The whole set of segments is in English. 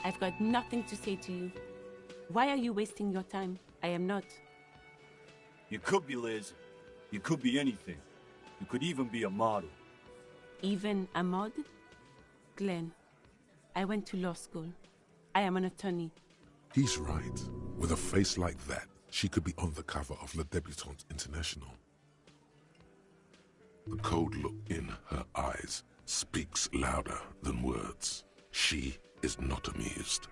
I've got nothing to say to you. Why are you wasting your time? I am not. You could be Liz. You could be anything. You could even be a model. Even a mod? Glenn, I went to law school. I am an attorney. He's right. With a face like that, she could be on the cover of Le Debutante International. The cold look in her eyes speaks louder than words. She is not amused.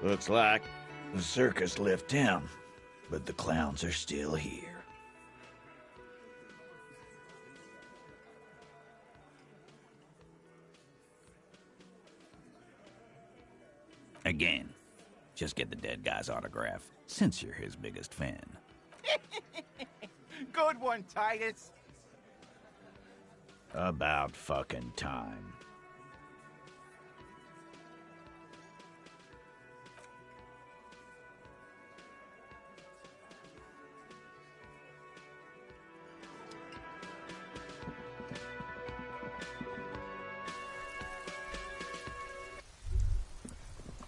Looks like the circus left town, but the clowns are still here. Again, just get the dead guy's autograph, since you're his biggest fan. Good one, Titus. About fucking time.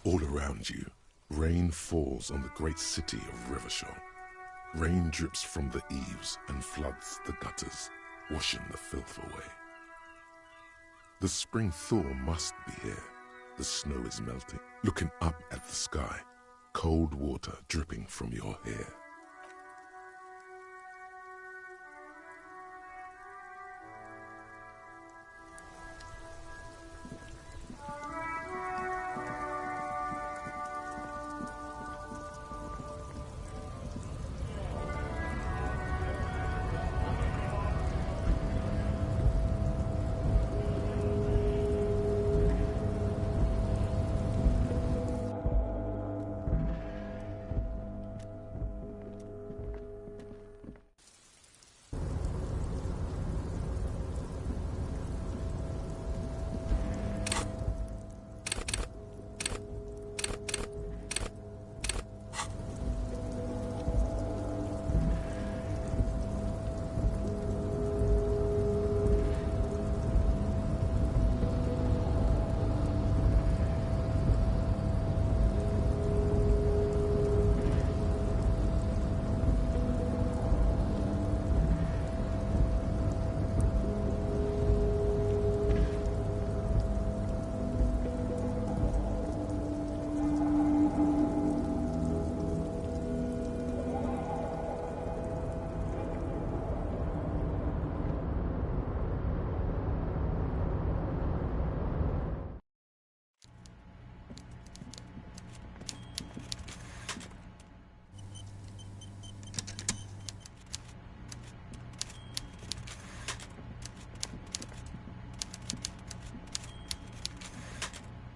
All around you, rain falls on the great city of Rivershaw. Rain drips from the eaves and floods the gutters, washing the filth away. The spring thaw must be here. The snow is melting. Looking up at the sky, cold water dripping from your hair.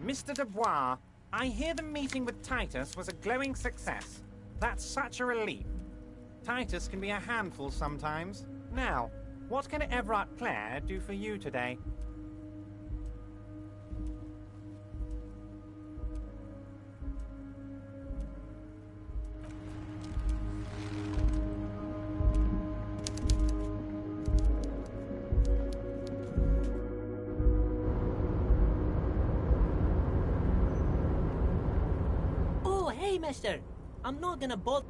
Mr. Dubois, I hear the meeting with Titus was a glowing success. That's such a relief. Titus can be a handful sometimes. Now, what can Everard Clare do for you today? Hey, mister, I'm not gonna bother.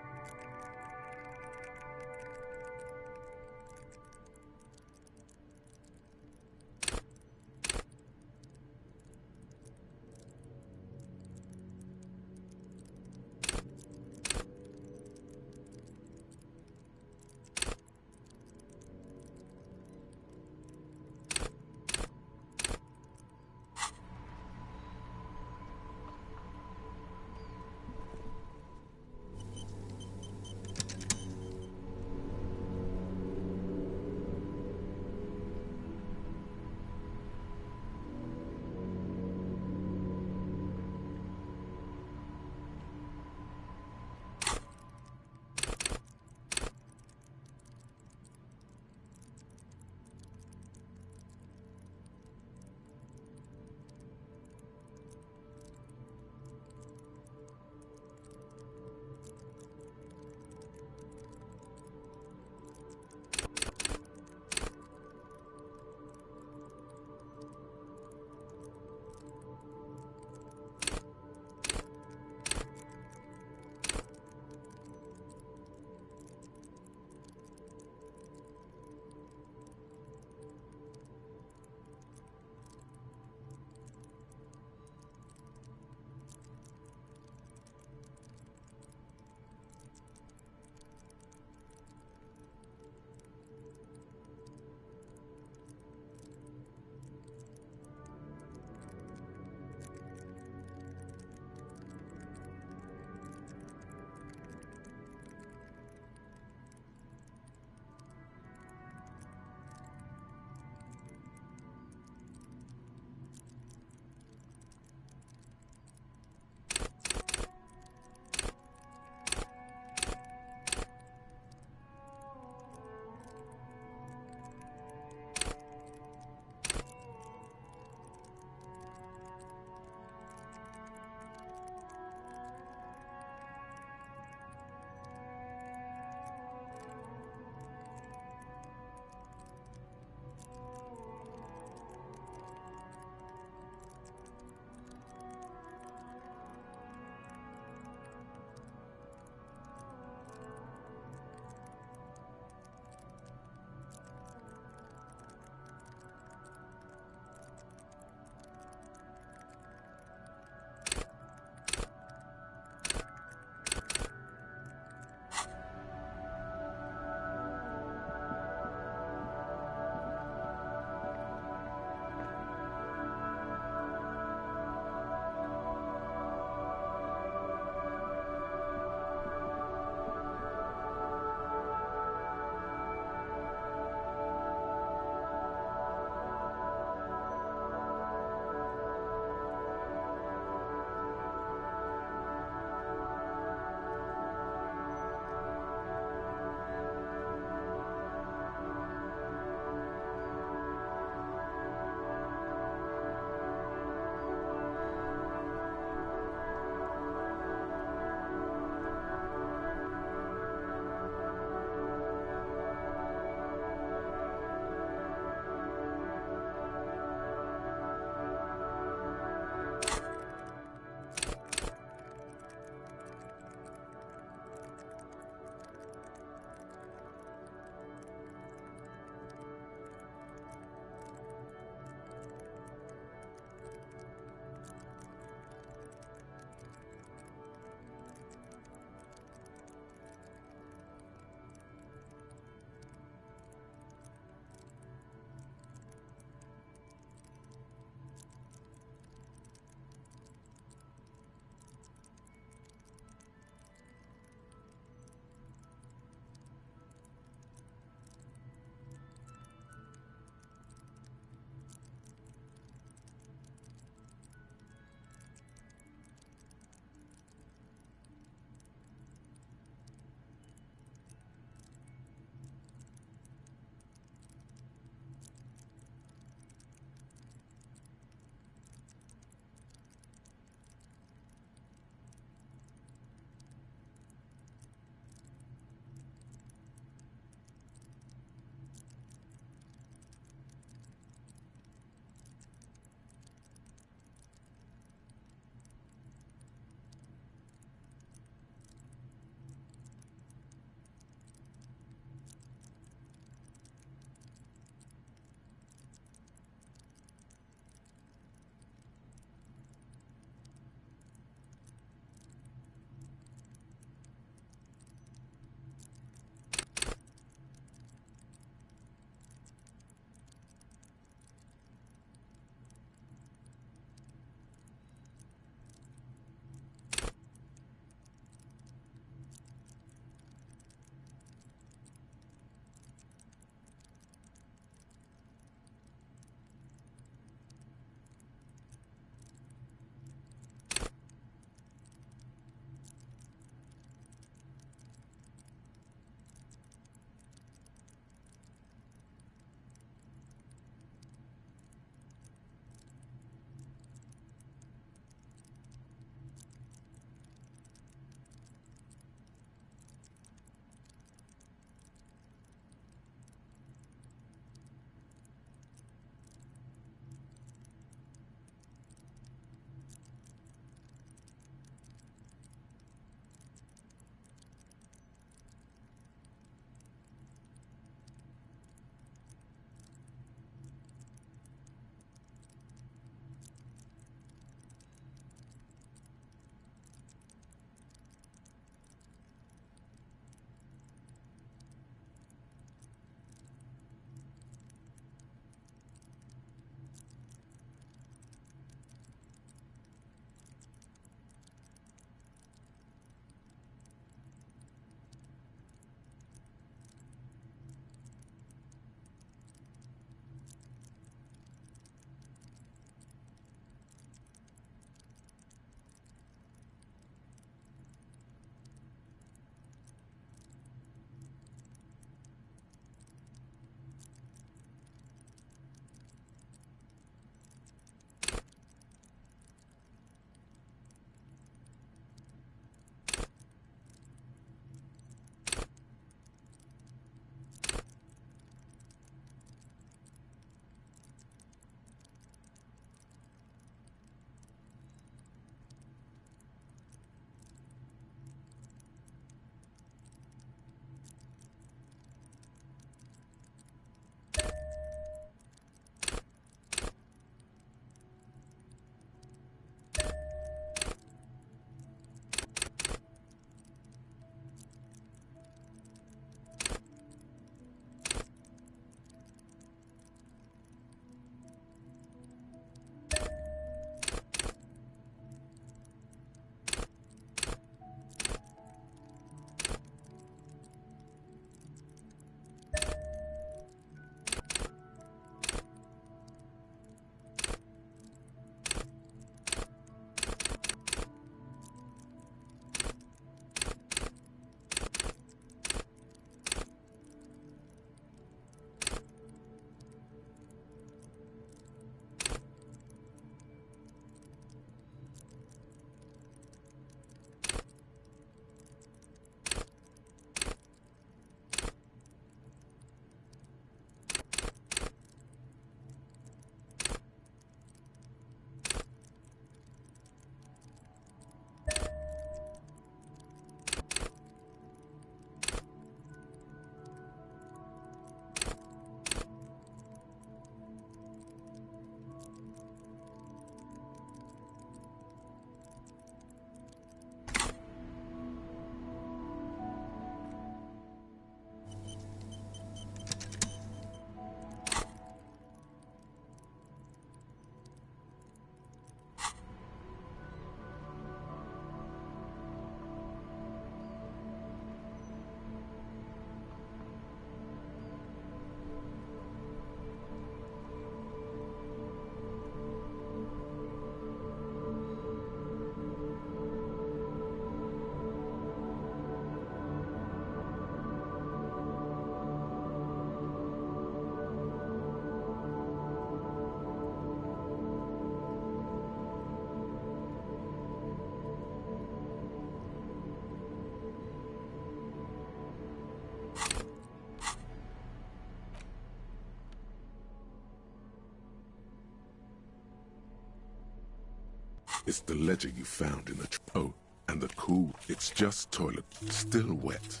It's the ledger you found in the oh, and the cool, it's just toilet, still wet.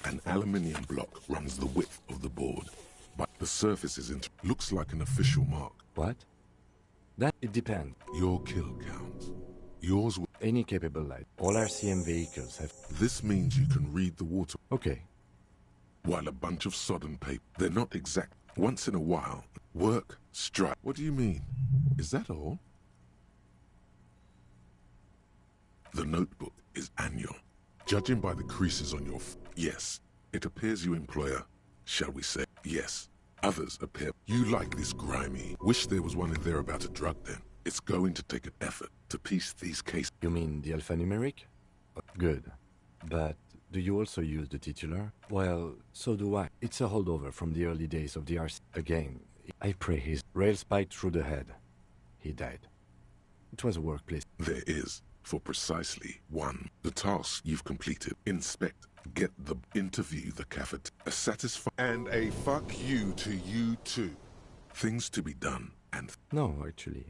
An aluminium block runs the width of the board, but the surface isn't. Looks like an official mark. What? That it depends. Your kill count. Yours. Any capable light. All RCM vehicles have. This means you can read the water. Okay. While a bunch of sodden paper. They're not exact. Once in a while, work, strike. What do you mean? Is that all? The notebook is annual. Judging by the creases on your yes, it appears you employ a, shall we say, yes. Others appear you like this grimy. Wish there was one in there about a drug den. It's going to take an effort to piece these cases. You mean the alphanumeric? Good. But do you also use the titular? Well, so do I. It's a holdover from the early days of the RC. Again, I pray his rail spiked through the head. He died. It was a workplace. There is, for precisely one, the task you've completed. Inspect, get the interview, the cafet, a satisfy, and a fuck you to you too. Things to be done, and no, actually.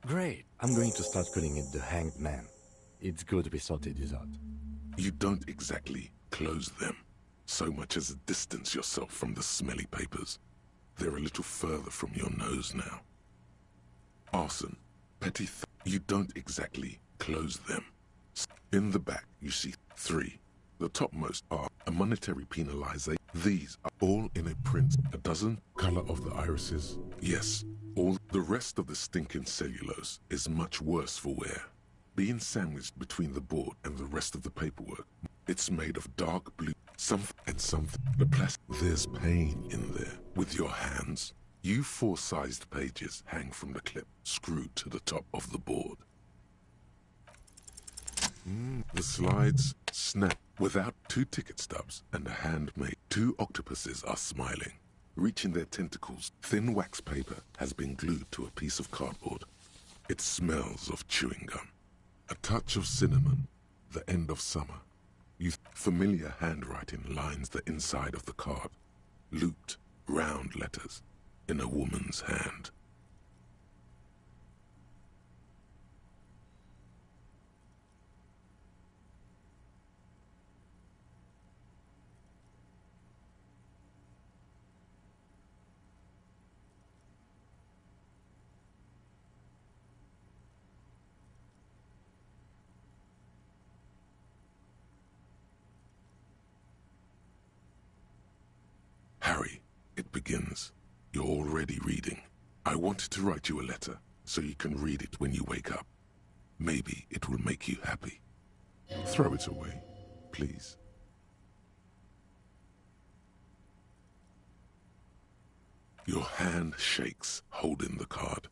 Great. I'm going to start calling it the Hanged Man. It's good we sorted this out. You don't exactly close them, so much as distance yourself from the smelly papers. They're a little further from your nose now. Arson, petty you don't exactly close them. In the back, you see 3. The topmost are a monetary penalization. These are all in a print. A dozen, color of the irises. Yes, all the rest of the stinking cellulose is much worse for wear. Being sandwiched between the board and the rest of the paperwork. It's made of dark blue, something and something. The plastic. There's pain in there. With your hands, you 4-sized pages hang from the clip, screwed to the top of the board. The slides snap without 2 ticket stubs and a handmade. 2 octopuses are smiling, reaching their tentacles. Thin wax paper has been glued to a piece of cardboard. It smells of chewing gum. A touch of cinnamon, the end of summer. Familiar handwriting lines the inside of the card. Looped, round letters in a woman's hand. Harry, it begins. You're already reading. I wanted to write you a letter so you can read it when you wake up. Maybe it will make you happy. Throw it away, please. Your hand shakes, holding the card.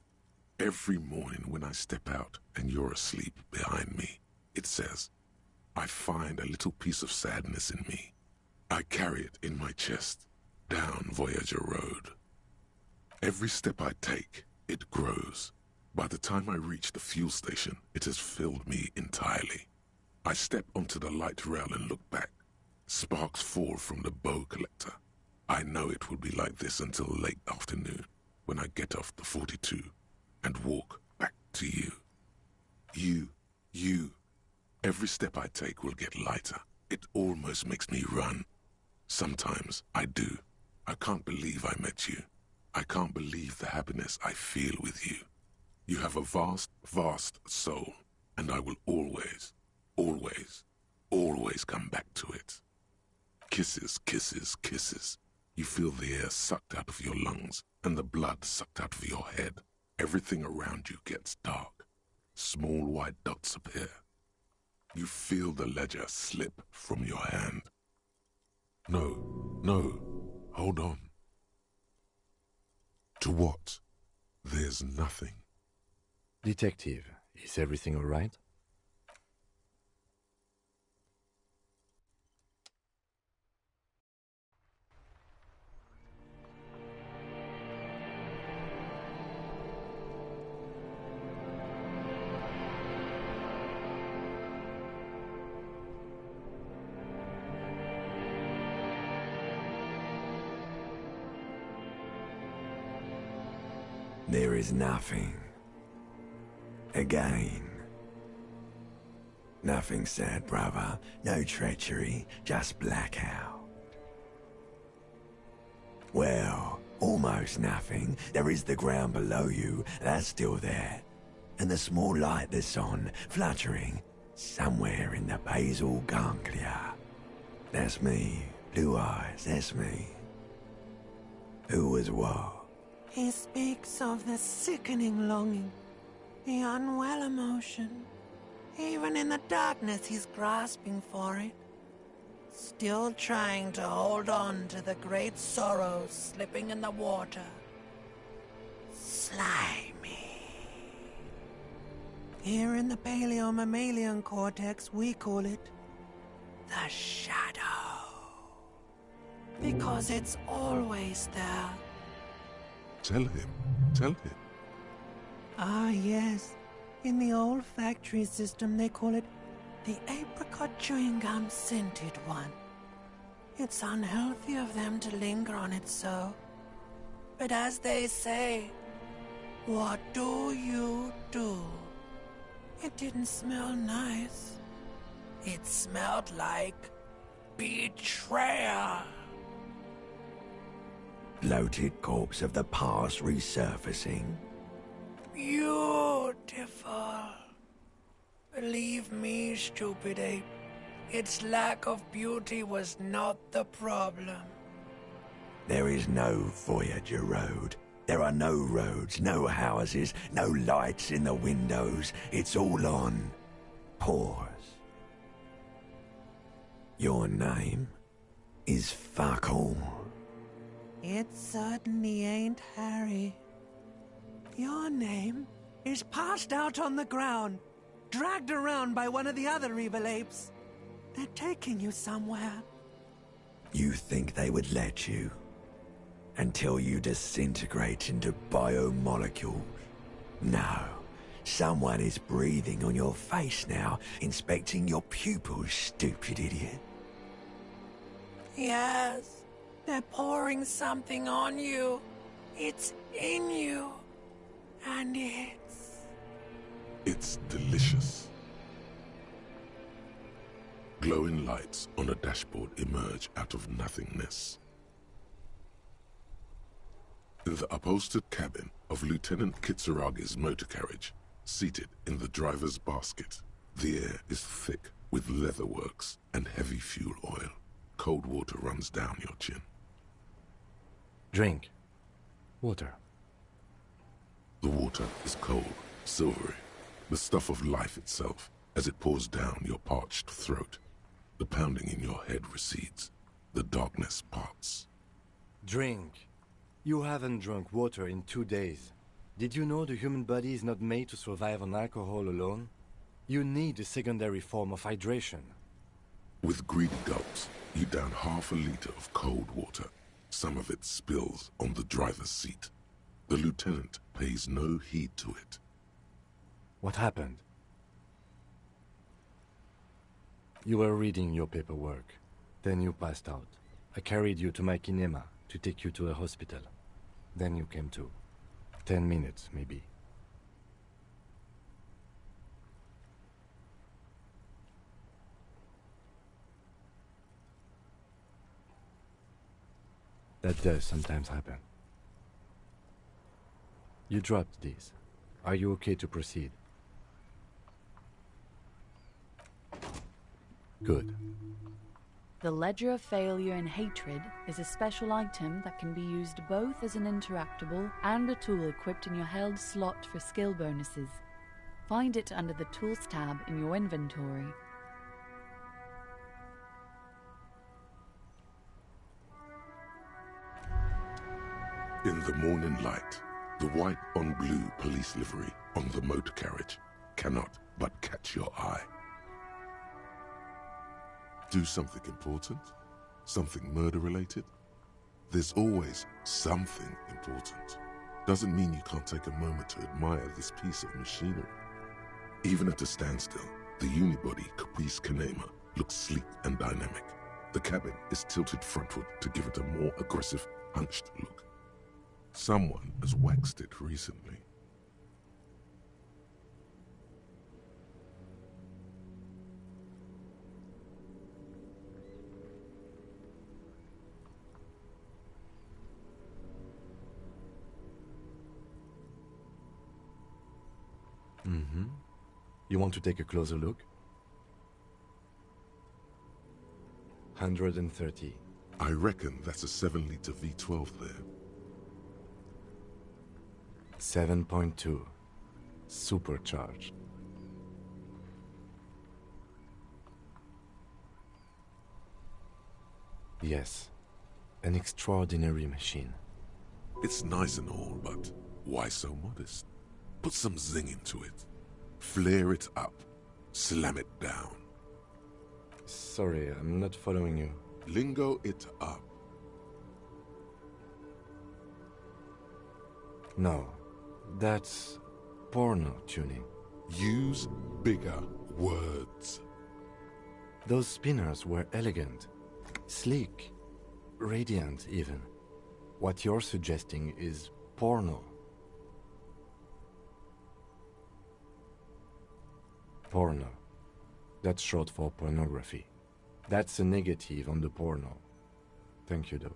Every morning when I step out and you're asleep behind me, it says, I find a little piece of sadness in me. I carry it in my chest, down Voyager Road. Every step I take, it grows. By the time I reach the fuel station, it has filled me entirely. I step onto the light rail and look back. Sparks fall from the bow collector. I know it will be like this until late afternoon, when I get off the 42 and walk back to you. You. Every step I take will get lighter. It almost makes me run. Sometimes I do. I can't believe I met you. I can't believe the happiness I feel with you. You have a vast, vast soul, and I will always, always, always come back to it. Kisses, kisses, kisses. You feel the air sucked out of your lungs and the blood sucked out of your head. Everything around you gets dark. Small white dots appear. You feel the ledger slip from your hand. No, hold on. To what? There's nothing. Detective, is everything all right? There is nothing. Again. Nothing sad, brother. No treachery, just blackout. Well, almost nothing. There is the ground below you, that's still there. And the small light that's on, fluttering, somewhere in the basal ganglia. That's me. Blue eyes, that's me. Who was what? He speaks of the sickening longing, the unwell emotion. Even in the darkness, he's grasping for it. Still trying to hold on to the great sorrows slipping in the water. Slimy. Here in the paleo-mammalian cortex, we call it the shadow. Because it's always there. Tell him. Tell him. Ah, yes. In the olfactory system, they call it the apricot chewing gum scented one. It's unhealthy of them to linger on it so. But as they say, what do you do? It didn't smell nice. It smelled like betrayal. Bloated corpse of the past resurfacing. Beautiful. Believe me, stupid ape, its lack of beauty was not the problem. There is no Voyager Road. There are no roads, no houses, no lights in the windows. It's all on pause. Your name is fuck all. It certainly ain't Harry. Your name is passed out on the ground, dragged around by one of the other evil apes. They're taking you somewhere. You think they would let you? Until you disintegrate into biomolecules? No. Someone is breathing on your face now, inspecting your pupils, stupid idiot. Yes, they're pouring something on you. It's in you. And It's delicious. Glowing lights on a dashboard emerge out of nothingness. In the upholstered cabin of Lieutenant Kitsuragi's motor carriage, seated in the driver's basket, the air is thick with leatherworks and heavy fuel oil. Cold water runs down your chin. Drink. Water. The water is cold, silvery, the stuff of life itself as it pours down your parched throat. The pounding in your head recedes. The darkness parts. Drink. You haven't drunk water in 2 days. Did you know the human body is not made to survive on alcohol alone? You need a secondary form of hydration. With greedy gulps, you down half a liter of cold water. Some of it spills on the driver's seat. The lieutenant pays no heed to it. What happened? You were reading your paperwork. Then you passed out. I carried you to my kinema to take you to a hospital. Then you came to. 10 minutes, maybe. That does sometimes happen. You dropped these. Are you okay to proceed? Good. The Ledger of Failure and Hatred is a special item that can be used both as an interactable and a tool equipped in your held slot for skill bonuses. Find it under the Tools tab in your inventory. In the morning light, the white on blue police livery on the motor carriage cannot but catch your eye. Do something important? Something murder-related? There's always something important. Doesn't mean you can't take a moment to admire this piece of machinery. Even at a standstill, the unibody Caprice Kinema looks sleek and dynamic. The cabin is tilted frontward to give it a more aggressive, hunched look. Someone has waxed it recently. Mm-hmm. You want to take a closer look? 130. I reckon that's a 7-liter V12 there. 7.2. Supercharged. Yes. An extraordinary machine. It's nice and all, but why so modest? Put some zing into it. Flare it up. Slam it down. Sorry, I'm not following you. Lingo it up. No, that's porno tuning. Use bigger words. Those spinners were elegant, sleek, radiant even. What you're suggesting is porno. Porno. That's short for pornography. That's a negative on the porno. Thank you, though.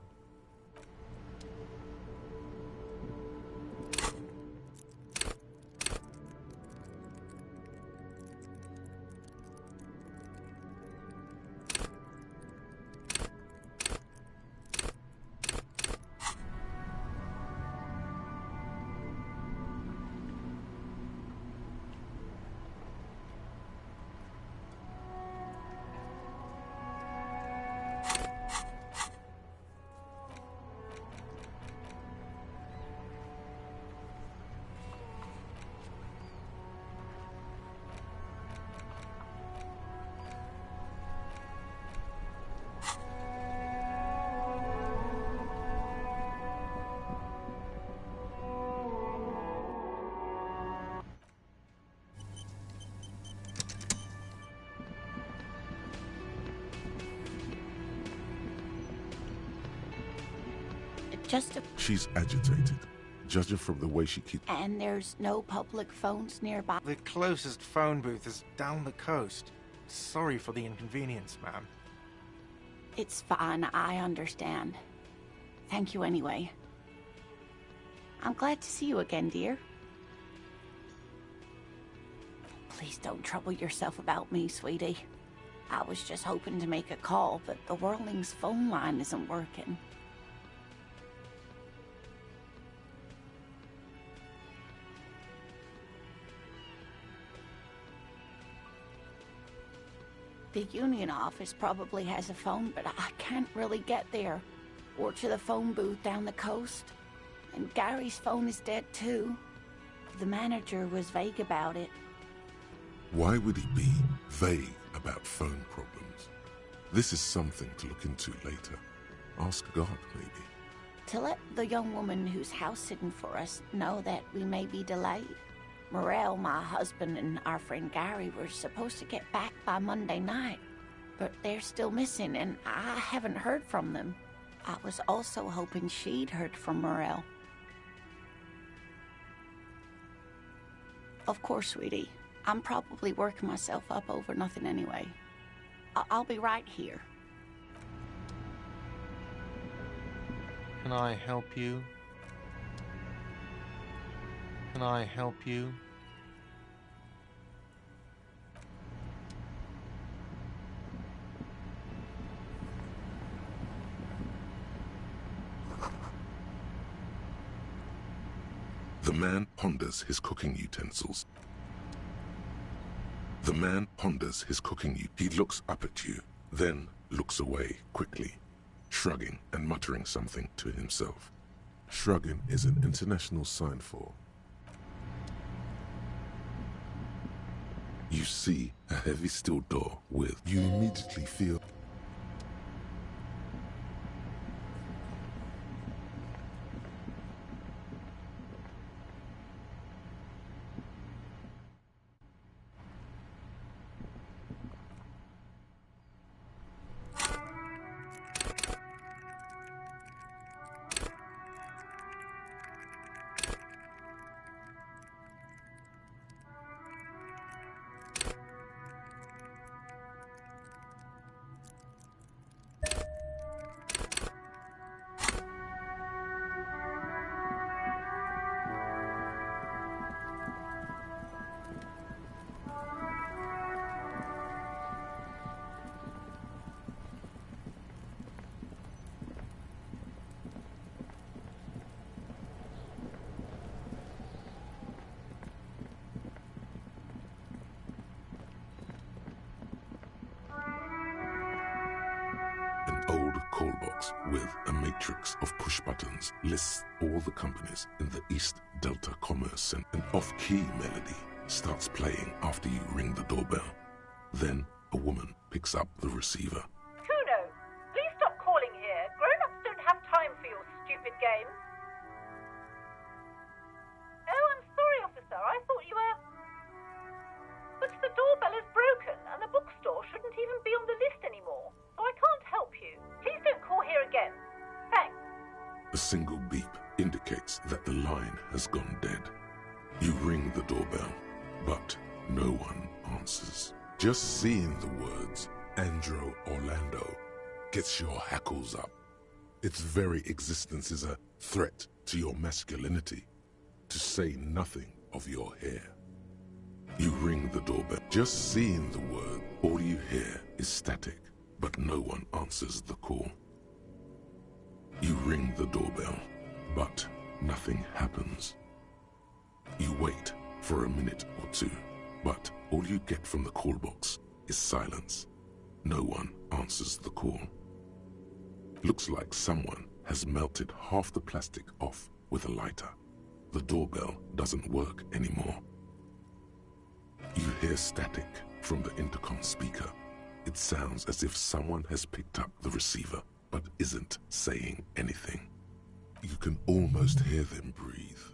She's agitated, judging from the way she keeps... And there's no public phones nearby? The closest phone booth is down the coast. Sorry for the inconvenience, ma'am. It's fine, I understand. Thank you anyway. I'm glad to see you again, dear. Please don't trouble yourself about me, sweetie. I was just hoping to make a call, but the Whirling's phone line isn't working. The union office probably has a phone, but I can't really get there. Or to the phone booth down the coast. And Gary's phone is dead too. The manager was vague about it. Why would he be vague about phone problems? This is something to look into later. Ask God, maybe. To let the young woman who's house-sitting for us know that we may be delayed. Morel, my husband, and our friend Gary were supposed to get back by Monday night, but they're still missing, and I haven't heard from them. I was also hoping she'd heard from Morel. Of course, sweetie. I'm probably working myself up over nothing anyway. I'll be right here. Can I help you? Can I help you? The man ponders his cooking utensils. The man ponders his cooking utensils. He looks up at you, then looks away quickly, shrugging and muttering something to himself. Shrugging is an international sign for... You see a heavy steel door with... You immediately feel... box with a matrix of push buttons lists all the companies in the East Delta Commerce Center. An off-key melody starts playing after you ring the doorbell. Then a woman picks up the receiver. Kuno, please stop calling here. Grown-ups don't have time for your stupid games. Oh, I'm sorry, officer. I thought you were... But the doorbell is broken, and the bookstore shouldn't even be on the list anymore, so I can't help you. Please don't call here again. Thanks. A single beep indicates that the line has gone dead. You ring the doorbell, but no one answers. Just seeing the words Andro Orlando gets your hackles up. Its very existence is a threat to your masculinity, to say nothing of your hair. You ring the doorbell. Just seeing the word, all you hear is static, but no one answers the call. You ring the doorbell, but nothing happens. You wait for a minute or two, but all you get from the call box is silence. No one answers the call. Looks like someone has melted half the plastic off with a lighter. The doorbell doesn't work anymore. You hear static from the intercom speaker. It sounds as if someone has picked up the receiver, but isn't saying anything. You can almost hear them breathe.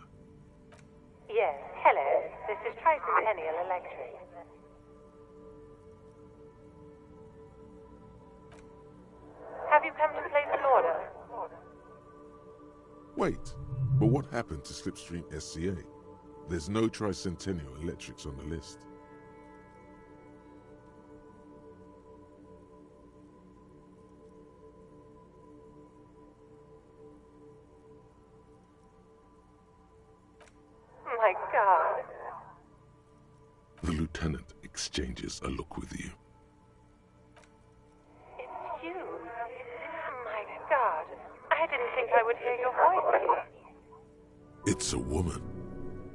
Yes, hello. This is Tricentennial Electric. Have you come to place an order? Wait, but what happened to Slipstream SCA? There's no Tricentennial Electrics on the list. My God. The lieutenant exchanges a look with you. It's you. My God. I didn't think I would hear your voice here. It's a woman,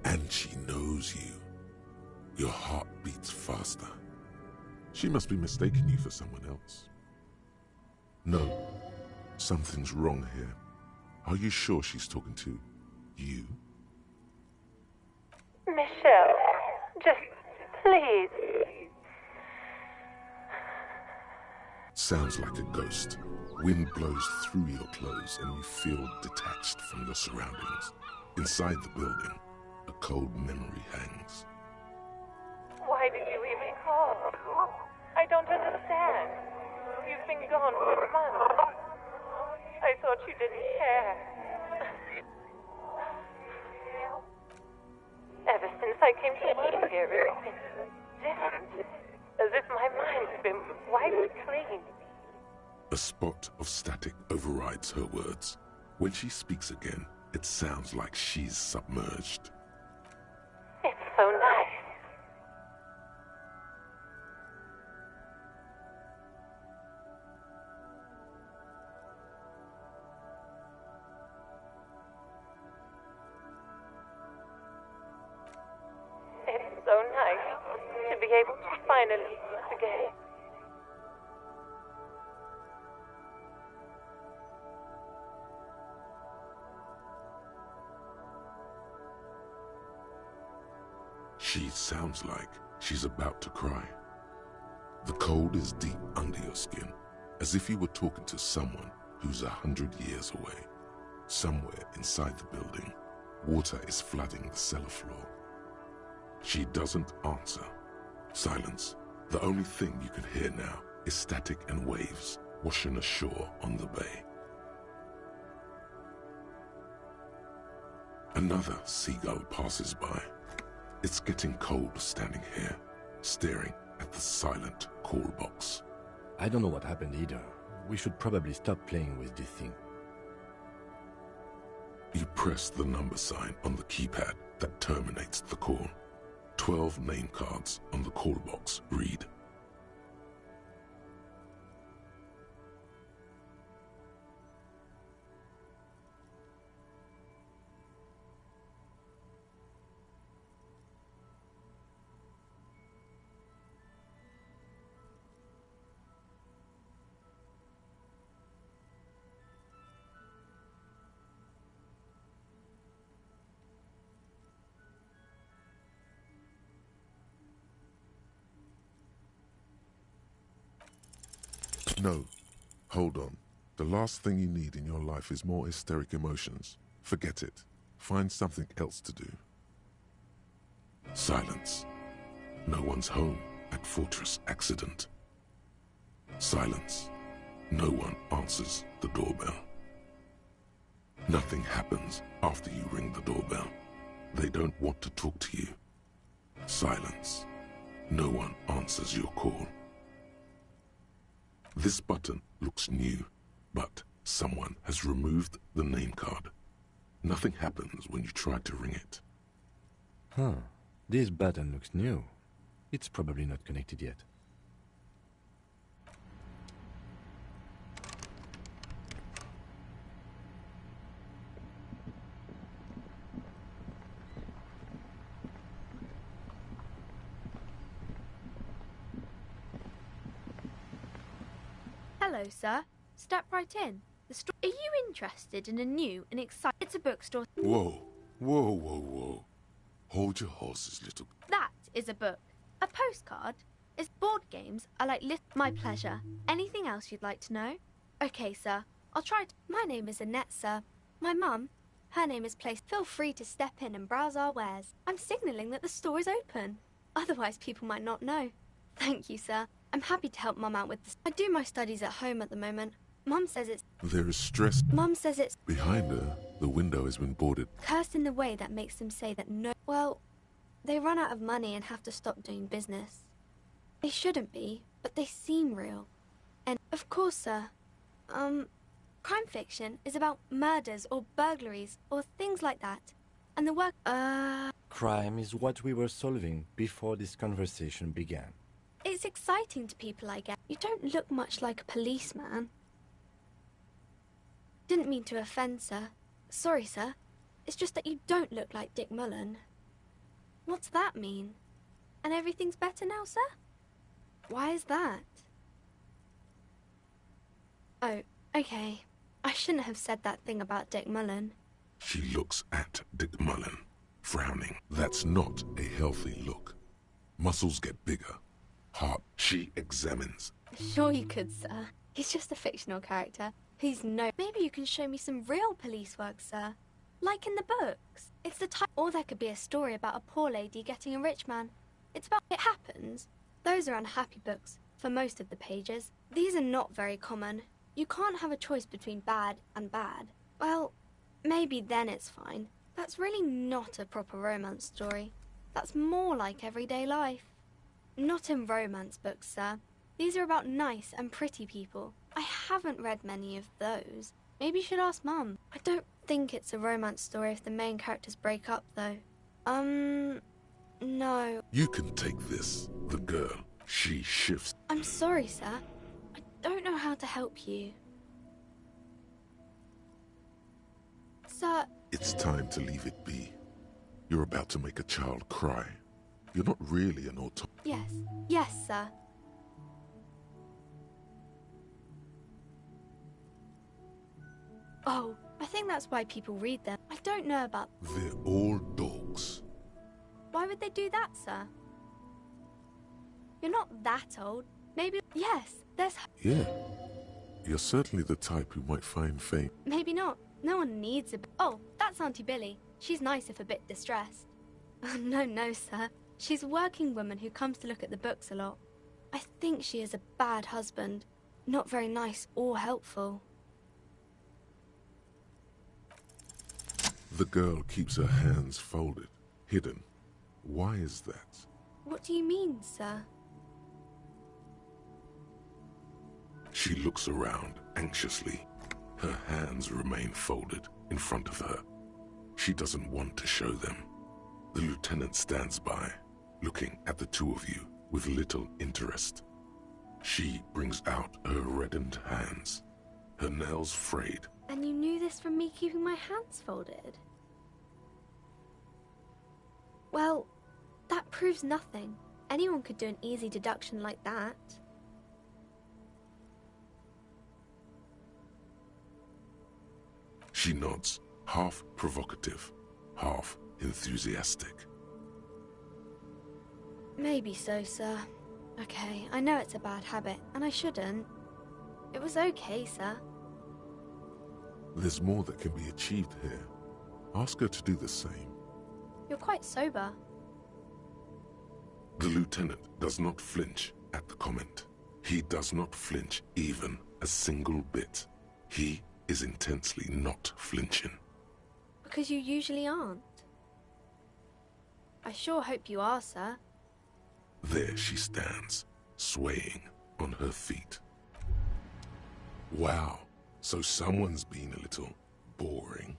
and she knows you. Your heart beats faster. She must be mistaking you for someone else. No, something's wrong here. Are you sure she's talking to you? Michelle, just please. Sounds like a ghost. Wind blows through your clothes and you feel detached from the surroundings. Inside the building, a cold memory hangs. Why did you even call? I don't understand. You've been gone for months. I thought you didn't care. Ever since I came to live here, it's been different. As if my mind's been wiped clean. A spot of static overrides her words. When she speaks again, it sounds like she's submerged. It's so nice. It's so nice to be able to finally meet again. She sounds like she's about to cry. The cold is deep under your skin, as if you were talking to someone who's 100 years away. Somewhere inside the building, water is flooding the cellar floor. She doesn't answer. Silence. The only thing you can hear now is static and waves washing ashore on the bay. Another seagull passes by. It's getting cold standing here, staring at the silent call box. I don't know what happened either. We should probably stop playing with this thing. You press the number sign on the keypad that terminates the call. 12 name cards on the call box read. No. Hold on. The last thing you need in your life is more hysteric emotions. Forget it. Find something else to do. Silence. No one's home at Fortress Accident. Silence. No one answers the doorbell. Nothing happens after you ring the doorbell. They don't want to talk to you. Silence. No one answers your call. This button looks new, but someone has removed the name card. Nothing happens when you try to ring it. Huh. This button looks new. It's probably not connected yet. Hello, sir. Step right in. Are you interested in a new and exciting... It's a bookstore. Whoa, whoa, whoa, whoa. Hold your horses, little... That is a book. A postcard? Is board games are like my pleasure. Anything else you'd like to know? Okay, sir. I'll try to... My name is Annette, sir. My mum, her name is Place. Feel free to step in and browse our wares. I'm signalling that the store is open. Otherwise, people might not know. Thank you, sir. I'm happy to help Mum out with this. I do my studies at home at the moment. Mum says it's... There is stress. Mum says it's... Behind her, the window has been boarded. Cursed in the way that makes them say that no... Well, they run out of money and have to stop doing business. They shouldn't be, but they seem real. And, of course, sir, crime fiction is about murders or burglaries or things like that. And the work... Crime is what we were solving before this conversation began. It's exciting to people, I guess. You don't look much like a policeman. Didn't mean to offend, sir. Sorry, sir. It's just that you don't look like Dick Mullen. What's that mean? And everything's better now, sir? Why is that? Oh, okay. I shouldn't have said that thing about Dick Mullen. She looks at Dick Mullen, frowning. That's not a healthy look. Muscles get bigger. Heart, she examines. Sure you could, sir. He's just a fictional character. He's no... Maybe you can show me some real police work, sir. Like in the books. It's the type... Or there could be a story about a poor lady getting a rich man. It's about... It happens. Those are unhappy books, for most of the pages. These are not very common. You can't have a choice between bad and bad. Well, maybe then it's fine. That's really not a proper romance story. That's more like everyday life. Not in romance books, sir. These are about nice and pretty people. I haven't read many of those. Maybe you should ask Mum. I don't think it's a romance story if the main characters break up, though. No. You can take this. The girl. She shifts. I'm sorry, sir. I don't know how to help you. Sir... It's time to leave it be. You're about to make a child cry. You're not really an auto... Yes. Yes, sir. Oh, I think that's why people read them. I don't know about... They're all dogs. Why would they do that, sir? You're not that old. Maybe... Yes, there's... Yeah. You're certainly the type who might find fame. Maybe not. No one needs a... Oh, that's Auntie Billy. She's nice if a bit distressed. No, sir. She's a working woman who comes to look at the books a lot. I think she is a bad husband. Not very nice or helpful. The girl keeps her hands folded, hidden. Why is that? What do you mean, sir? She looks around anxiously. Her hands remain folded in front of her. She doesn't want to show them. The lieutenant stands by, looking at the two of you with little interest. She brings out her reddened hands, her nails frayed. And you knew this from me keeping my hands folded? Well, that proves nothing. Anyone could do an easy deduction like that. She nods, half provocative, half enthusiastic. Maybe so, sir. Okay, I know it's a bad habit, and I shouldn't. It was okay, sir. There's more that can be achieved here. Ask her to do the same. You're quite sober. The lieutenant does not flinch at the comment. He does not flinch even a single bit. He is intensely not flinching. Because you usually aren't. I sure hope you are, sir. There she stands, swaying on her feet. Wow, so someone's been a little boring.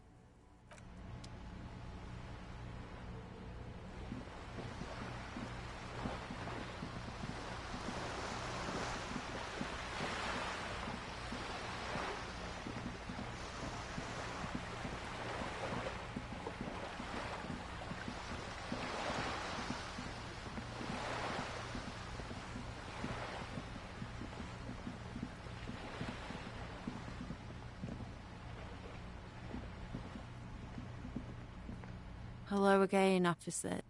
Hello again, officer.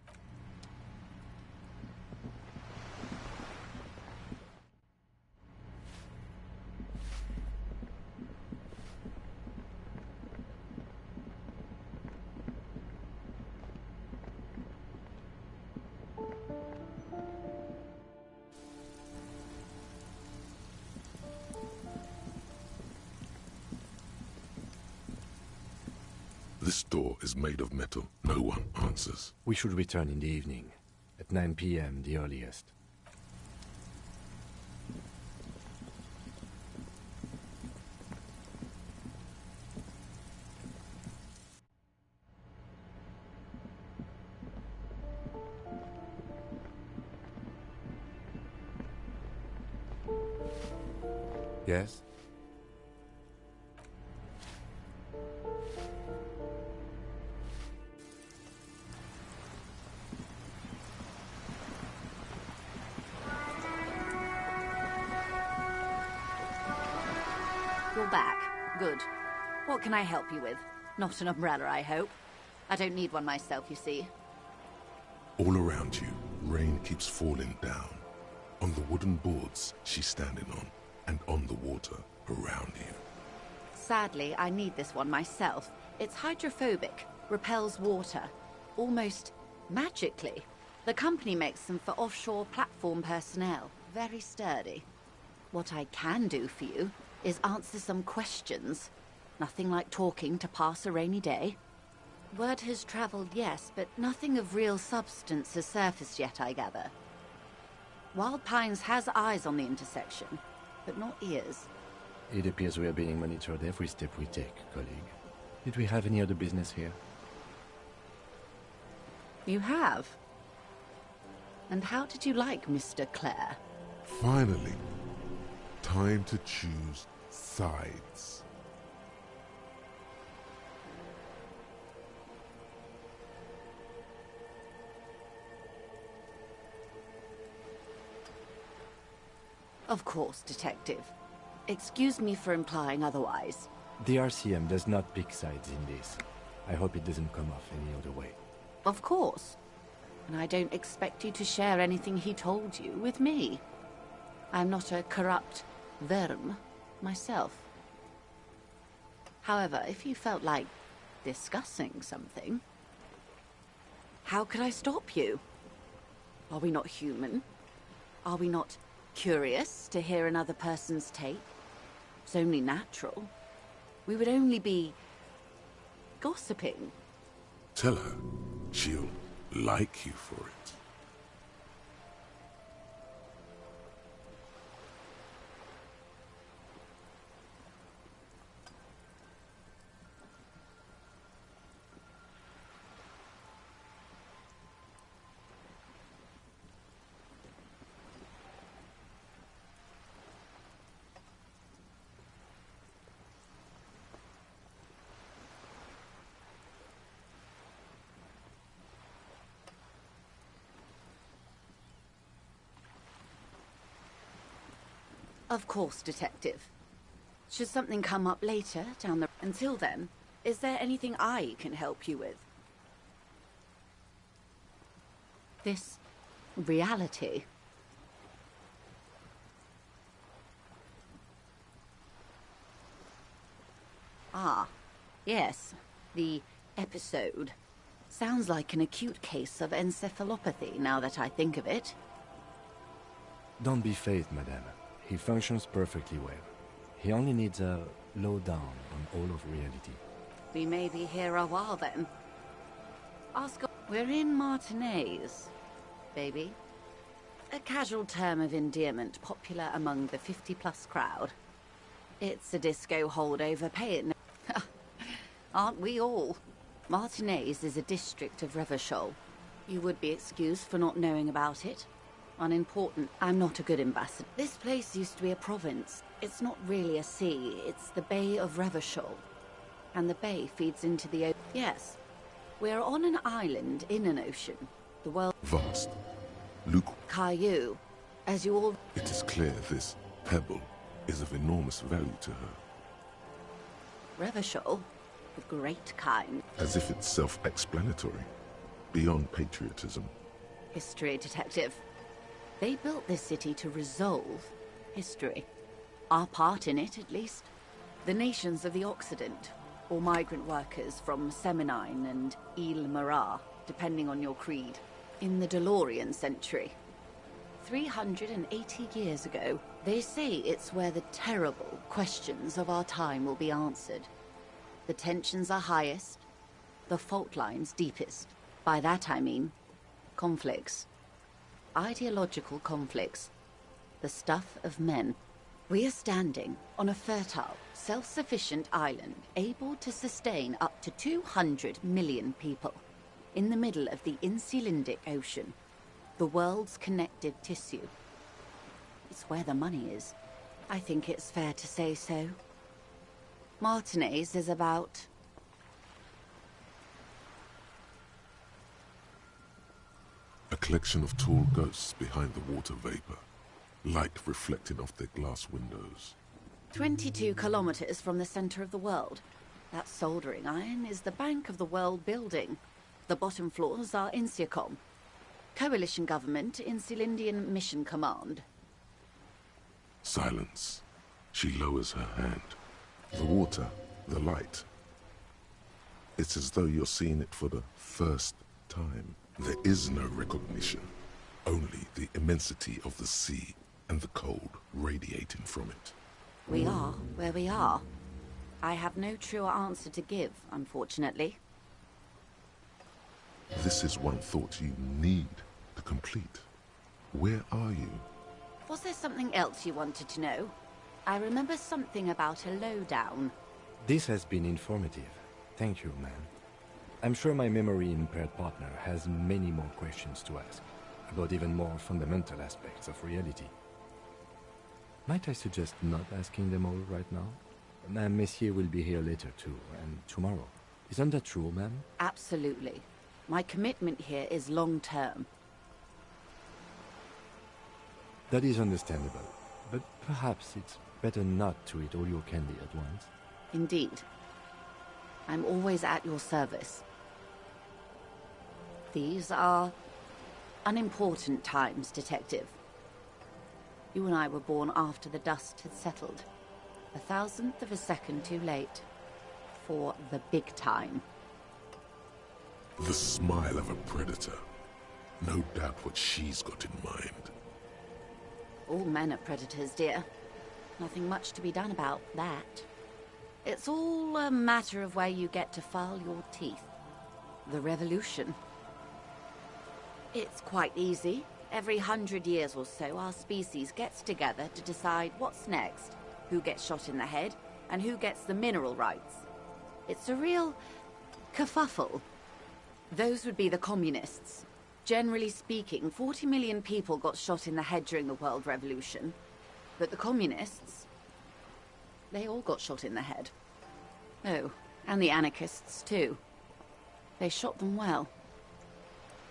This door is made of metal. No one answers. We should return in the evening. At 9 p.m. the earliest. Yes? You're back. Good. What can I help you with? Not an umbrella, I hope. I don't need one myself, you see. All around you, rain keeps falling down. On the wooden boards she's standing on, and on the water around you. Sadly, I need this one myself. It's hydrophobic, repels water, almost magically. The company makes them for offshore platform personnel. Very sturdy. What I can do for you is answer some questions. Nothing like talking to pass a rainy day. Word has traveled, yes, but nothing of real substance has surfaced yet, I gather. Wild Pines has eyes on the intersection, but not ears. It appears we are being monitored every step we take, colleague. Did we have any other business here? You have? And how did you like Mr. Clare? Finally, time to choose sides. Of course, Detective. Excuse me for implying otherwise. The RCM does not pick sides in this. I hope it doesn't come off any other way. Of course. And I don't expect you to share anything he told you with me. I'm not a corrupt verm myself. However, if you felt like discussing something, how could I stop you? Are we not human? Are we not curious to hear another person's take? It's only natural. We would only be gossiping. Tell her she'll like you for it. Of course, Detective. Should something come up later down the... Until then, is there anything I can help you with? This reality. Yes, the episode. Sounds like an acute case of encephalopathy, now that I think of it. Don't be phased, madame. He functions perfectly well. He only needs a lowdown on all of reality. We may be here a while then. Oscar, we're in Martinez, baby. A casual term of endearment popular among the 50-plus crowd. It's a disco holdover, pay it no. Aren't we all? Martinez is a district of Revachol. You would be excused for not knowing about it. Unimportant. I'm not a good ambassador. This place used to be a province. It's not really a sea. It's the Bay of Revachol. And the bay feeds into the ocean. Yes. We're on an island in an ocean. The world... Vast. Luke... Caillou. As you all... It is clear this pebble is of enormous value to her. Revachol? The great kind. As if it's self-explanatory. Beyond patriotism. History detective. They built this city to resolve history. Our part in it, at least. The nations of the Occident, or migrant workers from Seminine and Ile Marat, depending on your creed, in the DeLorean century. 380 years ago, they say it's where the terrible questions of our time will be answered. The tensions are highest, the fault lines deepest. By that I mean conflicts. Ideological conflicts. The stuff of men. We are standing on a fertile, self-sufficient island able to sustain up to 200 million people in the middle of the Insulindic Ocean, the world's connective tissue. It's where the money is. I think it's fair to say so. Martinez is about... A collection of tall ghosts behind the water vapor, light reflecting off their glass windows. 22 kilometers from the center of the world. That soldering iron is the bank of the world building. The bottom floors are Insiacom. Coalition government, Insulindian Mission Command. Silence. She lowers her hand. The water, the light. It's as though you're seeing it for the first time. There is no recognition, only the immensity of the sea and the cold radiating from it. We are where we are. I have no truer answer to give, unfortunately. This is one thought you need to complete. Where are you? Was there something else you wanted to know? I remember something about a lowdown. This has been informative. Thank you, ma'am. I'm sure my memory-impaired partner has many more questions to ask, about even more fundamental aspects of reality. Might I suggest not asking them all right now? Madame Messier will be here later too, and tomorrow. Isn't that true, ma'am? Absolutely. My commitment here is long-term. That is understandable, but perhaps it's better not to eat all your candy at once. Indeed. I'm always at your service. These are unimportant times, Detective. You and I were born after the dust had settled. 1,000th of a second too late. For the big time. The smile of a predator. No doubt what she's got in mind. All men are predators, dear. Nothing much to be done about that. It's all a matter of where you get to file your teeth. The revolution. It's quite easy. Every 100 years or so, our species gets together to decide what's next, who gets shot in the head, and who gets the mineral rights. It's a real kerfuffle. Those would be the communists. Generally speaking, 40 million people got shot in the head during the World Revolution. But the communists, they all got shot in the head. Oh, and the anarchists too. They shot them well.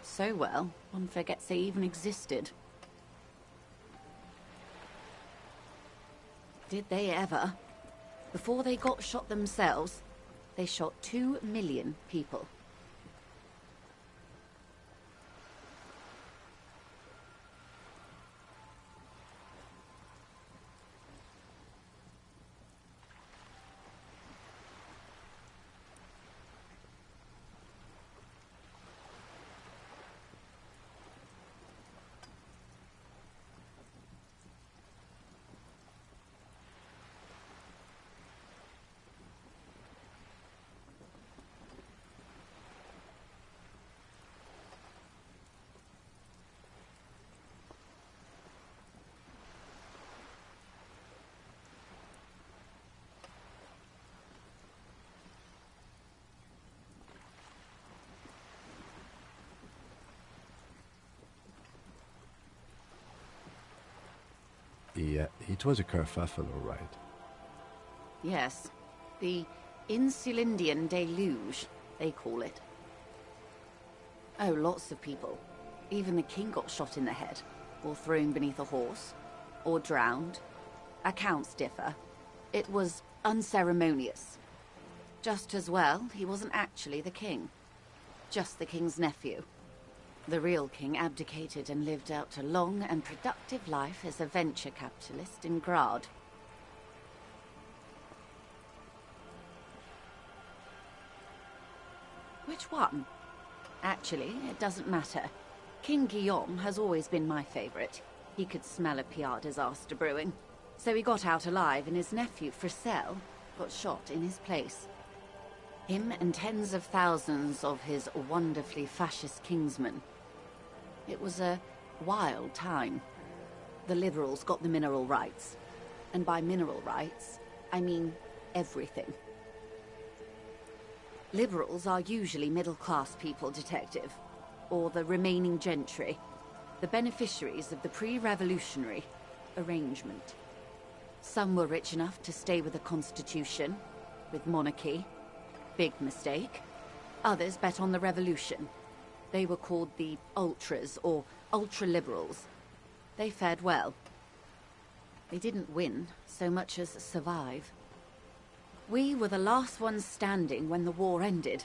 So well, one forgets they even existed. Did they ever? Before they got shot themselves, they shot 2 million people. It was a kerfuffle, all right. Yes. The Insulindian deluge, they call it. Oh, lots of people. Even the king got shot in the head, or thrown beneath a horse, or drowned. Accounts differ. It was unceremonious. Just as well, he wasn't actually the king. Just the king's nephew. The real king abdicated and lived out a long and productive life as a venture capitalist in Grad. Which one? Actually, it doesn't matter. King Guillaume has always been my favorite. He could smell a PR disaster brewing. So he got out alive, and his nephew, Fricelle, got shot in his place. Him and tens of thousands of his wonderfully fascist kingsmen. It was a wild time. The liberals got the mineral rights. And by mineral rights, I mean everything. Liberals are usually middle-class people, Detective. Or the remaining gentry. The beneficiaries of the pre-revolutionary arrangement. Some were rich enough to stay with the Constitution, with monarchy. Big mistake. Others bet on the revolution. They were called the ultras, or ultra-liberals. They fared well. They didn't win so much as survive. We were the last ones standing when the war ended.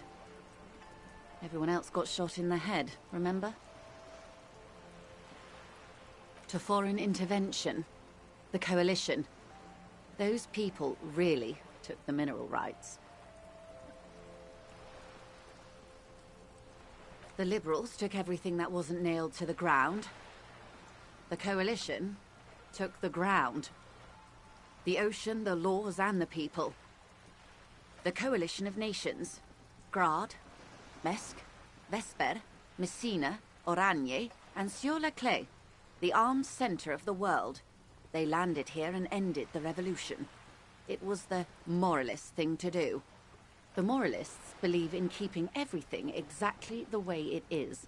Everyone else got shot in the head, remember? To foreign intervention, the coalition. Those people really took the mineral rights. The liberals took everything that wasn't nailed to the ground. The coalition took the ground. The ocean, the laws, and the people. The coalition of nations. Grad, Mesk, Vesper, Messina, Oranje, and Sur-la-Clay. The armed center of the world. They landed here and ended the revolution. It was the moralist thing to do. The moralists believe in keeping everything exactly the way it is.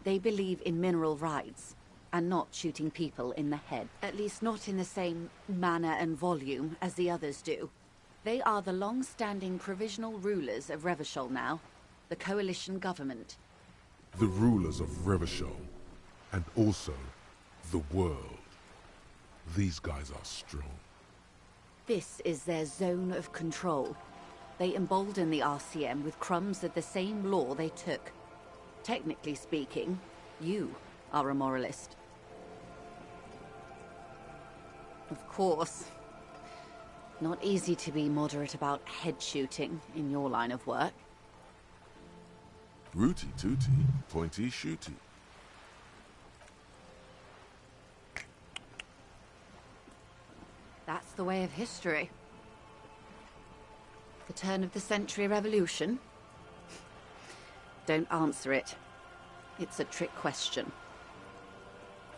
They believe in mineral rights, and not shooting people in the head. At least not in the same manner and volume as the others do. They are the long-standing provisional rulers of Revachol now, the coalition government. The rulers of Revachol, and also the world. These guys are strong. This is their zone of control. They embolden the RCM with crumbs of the same law they took. Technically speaking, you are a moralist. Of course. Not easy to be moderate about head shooting in your line of work. Rooty tooty, pointy shooty. That's the way of history. The turn of the century revolution? Don't answer it. It's a trick question.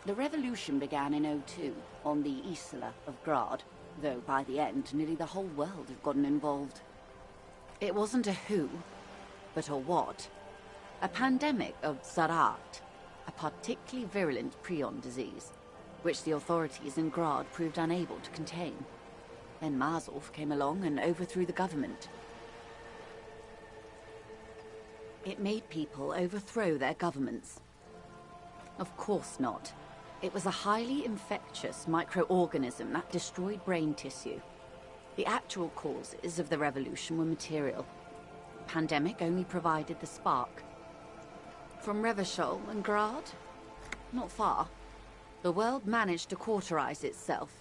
The revolution began in '02 on the Isla of Grad, though by the end nearly the whole world had gotten involved. It wasn't a who, but a what. A pandemic of Zarat, a particularly virulent prion disease, which the authorities in Grad proved unable to contain. Then Mazov came along and overthrew the government. It made people overthrow their governments. Of course not. It was a highly infectious microorganism that destroyed brain tissue. The actual causes of the revolution were material. The pandemic only provided the spark. From Revachol and Grad? Not far. The world managed to cauterize itself.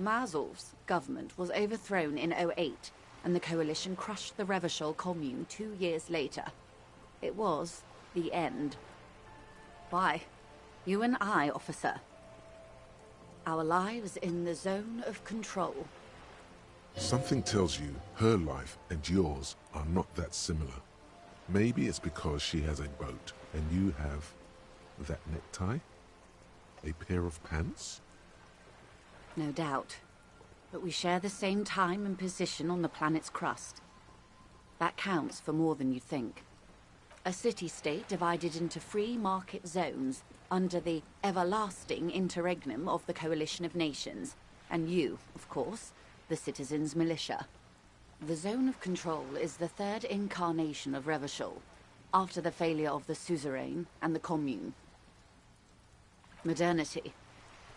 Mazov's government was overthrown in '08, and the coalition crushed the Revachol commune 2 years later. It was the end. Why? You and I, officer. Our lives in the zone of control. Something tells you her life and yours are not that similar. Maybe it's because she has a boat and you have that necktie? A pair of pants? No doubt. But we share the same time and position on the planet's crust. That counts for more than you think. A city-state divided into free market zones under the everlasting interregnum of the Coalition of Nations, And you, of course, the citizens' militia. The Zone of Control is the third incarnation of Revachol, after the failure of the Suzerain and the Commune. Modernity.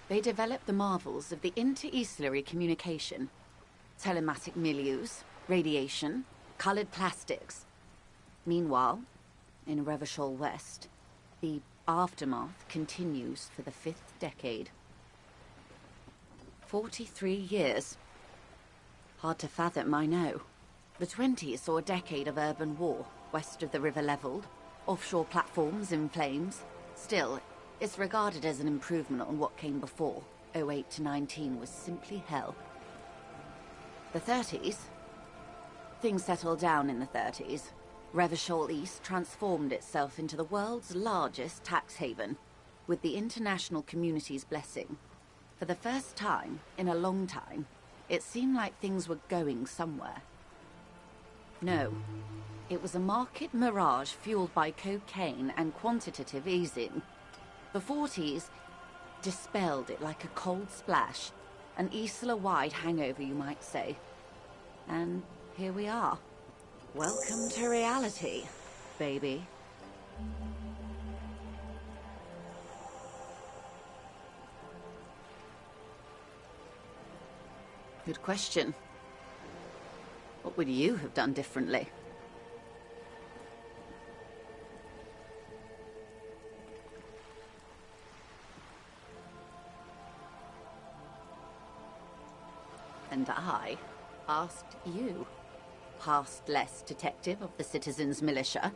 They developed the marvels of the inter-eastlery communication. Telematic milieus, radiation, colored plastics. Meanwhile, in Revachol West, the aftermath continues for the 5th decade. 43 years. Hard to fathom, I know. The 20s saw a decade of urban war, west of the river leveled, offshore platforms in flames. Still, it's regarded as an improvement on what came before. 08 to 19 was simply hell. The 30s? Things settled down in the 30s. Revachol East transformed itself into the world's largest tax haven, with the international community's blessing. For the first time in a long time, it seemed like things were going somewhere. No, it was a market mirage fueled by cocaine and quantitative easing. The 40s dispelled it like a cold splash, an Isla-wide hangover, you might say. And here we are. Welcome to reality, baby. Good question. What would you have done differently? And I asked you, past-less detective of the citizens' militia,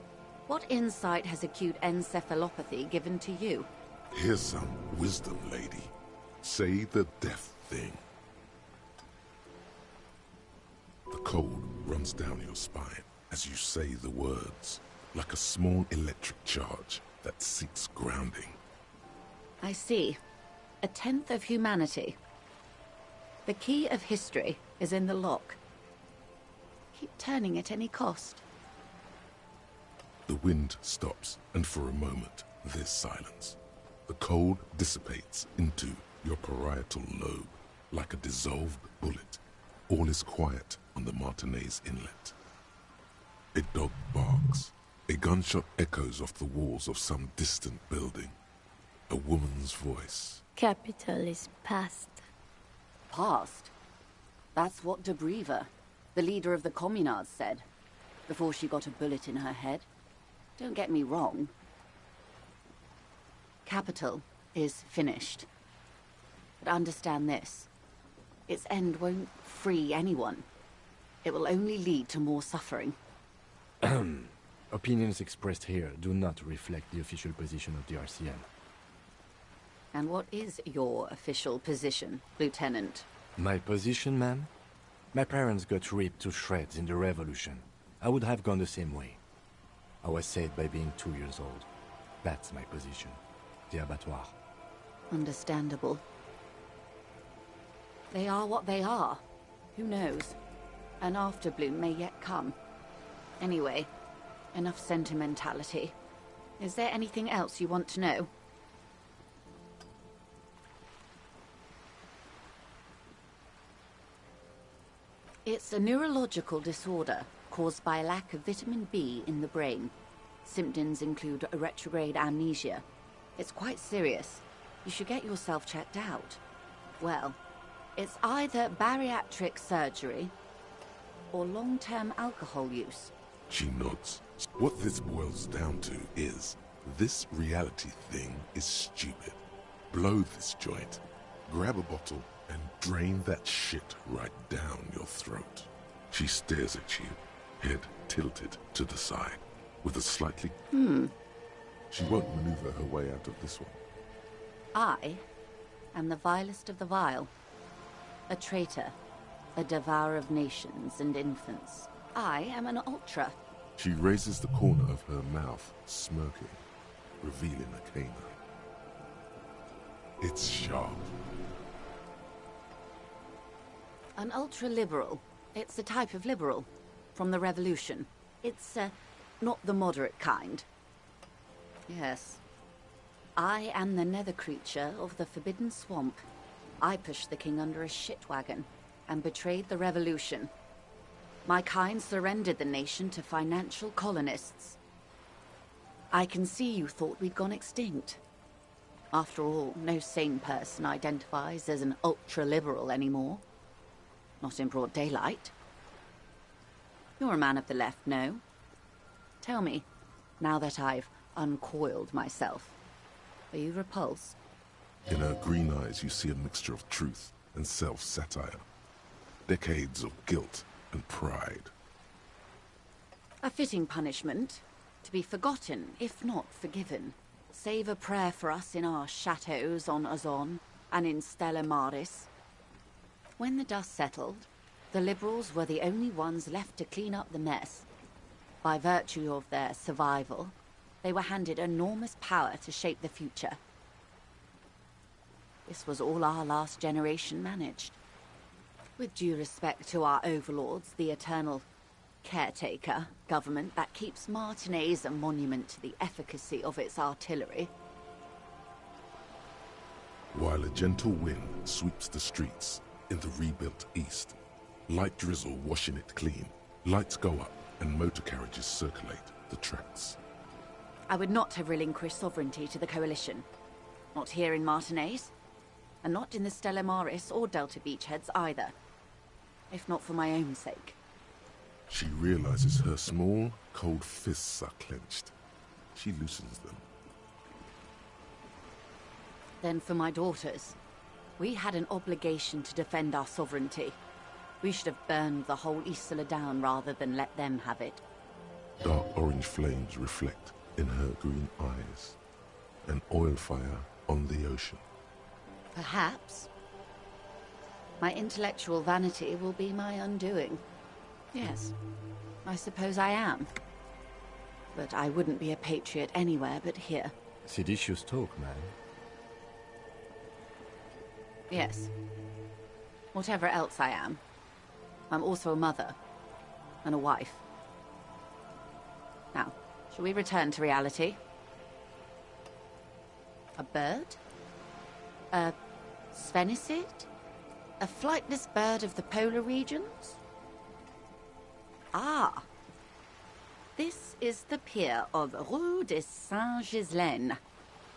what insight has acute encephalopathy given to you? Here's some wisdom, lady. Say the death thing. The cold runs down your spine as you say the words, like a small electric charge that seeks grounding. I see. A tenth of humanity. The key of history is in the lock. Keep turning at any cost. The wind stops, and for a moment, there's silence. The cold dissipates into your parietal lobe, like a dissolved bullet. All is quiet on the Martinez Inlet. A dog barks. A gunshot echoes off the walls of some distant building. A woman's voice. Capital is past. Past? That's what De Briever, the leader of the Communards, said, before she got a bullet in her head. Don't get me wrong. Capital is finished. But understand this. Its end won't free anyone. It will only lead to more suffering. Opinions expressed here do not reflect the official position of the RCM. And what is your official position, Lieutenant? My position, ma'am? My parents got ripped to shreds in the revolution. I would have gone the same way. I was saved by being 2 years old. That's my position. The abattoir. Understandable. They are what they are. Who knows? An afterbloom may yet come. Anyway, enough sentimentality. Is there anything else you want to know? It's a neurological disorder caused by a lack of vitamin B in the brain. Symptoms include a retrograde amnesia. It's quite serious. You should get yourself checked out. Well, it's either bariatric surgery or long-term alcohol use. She nods. What this boils down to is, this reality thing is stupid. Blow this joint, grab a bottle, and drain that shit right down your throat. She stares at you, head tilted to the side, with a slightly... She won't maneuver her way out of this one. I am the vilest of the vile. A traitor, a devourer of nations and infants. I am an ultra. She raises the corner of her mouth, smirking, revealing a canine. It's sharp. An ultra-liberal. It's a type of liberal. From the revolution. It's, not the moderate kind. Yes. I am the nether creature of the Forbidden Swamp. I pushed the king under a shit wagon and betrayed the revolution. My kind surrendered the nation to financial colonists. I can see you thought we'd gone extinct. After all, no sane person identifies as an ultra-liberal anymore. Not in broad daylight. You're a man of the left, no? Tell me, now that I've uncoiled myself, are you repulsed? In her green eyes, you see a mixture of truth and self-satire. Decades of guilt and pride. A fitting punishment, to be forgotten, if not forgiven. Save a prayer for us in our chateaus on Ozon and in Stella Maris. When the dust settled, the Liberals were the only ones left to clean up the mess. By virtue of their survival, they were handed enormous power to shape the future. This was all our last generation managed. With due respect to our overlords, the eternal caretaker government that keeps Martinez a monument to the efficacy of its artillery. While a gentle wind sweeps the streets in the rebuilt east, light drizzle washing it clean, lights go up and motor carriages circulate the tracks. I would not have relinquished sovereignty to the Coalition. Not here in Martinez, and not in the Stella Maris or Delta Beachheads either. If not for my own sake. She realizes her small, cold fists are clenched. She loosens them. Then for my daughters. We had an obligation to defend our sovereignty. We should have burned the whole Isla down rather than let them have it. Dark orange flames reflect in her green eyes. An oil fire on the ocean. Perhaps. My intellectual vanity will be my undoing. Yes, I suppose I am. But I wouldn't be a patriot anywhere but here. Seditious talk, man. Yes. Whatever else I am, I'm also a mother. And a wife. Now, shall we return to reality? A bird? A Svenicid? A flightless bird of the polar regions? Ah! This is the pier of Rue de Saint-Ghislaine,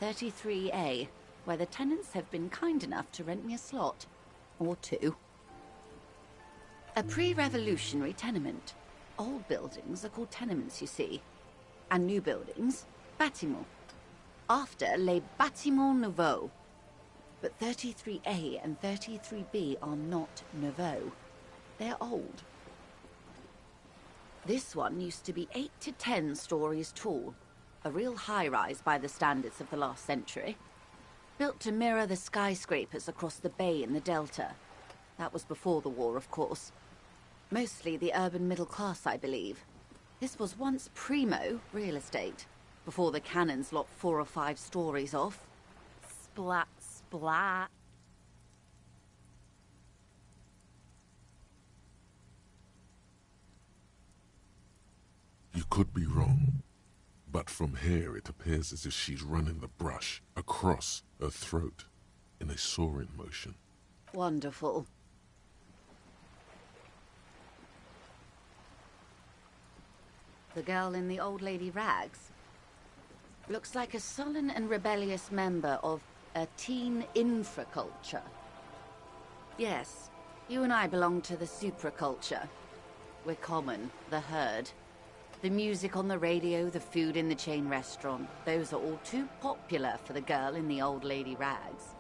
33A, where the tenants have been kind enough to rent me a slot. Or two. A pre-revolutionary tenement. Old buildings are called tenements, you see. And new buildings, bâtiments. After les bâtiments nouveaux. But 33A and 33B are not nouveaux. They're old. This one used to be 8 to 10 stories tall. A real high-rise by the standards of the last century. Built to mirror the skyscrapers across the bay in the Delta. That was before the war, of course. Mostly the urban middle class, I believe. This was once primo real estate, before the cannons lopped 4 or 5 stories off. Splat, splat. You could be wrong, but from here it appears as if she's running the brush across her throat in a soaring motion. Wonderful. The girl in the old lady rags looks like a sullen and rebellious member of a teen infraculture. Yes, you and I belong to the supraculture. We're common, the herd. The music on the radio, the food in the chain restaurant, those are all too popular for the girl in the old lady rags.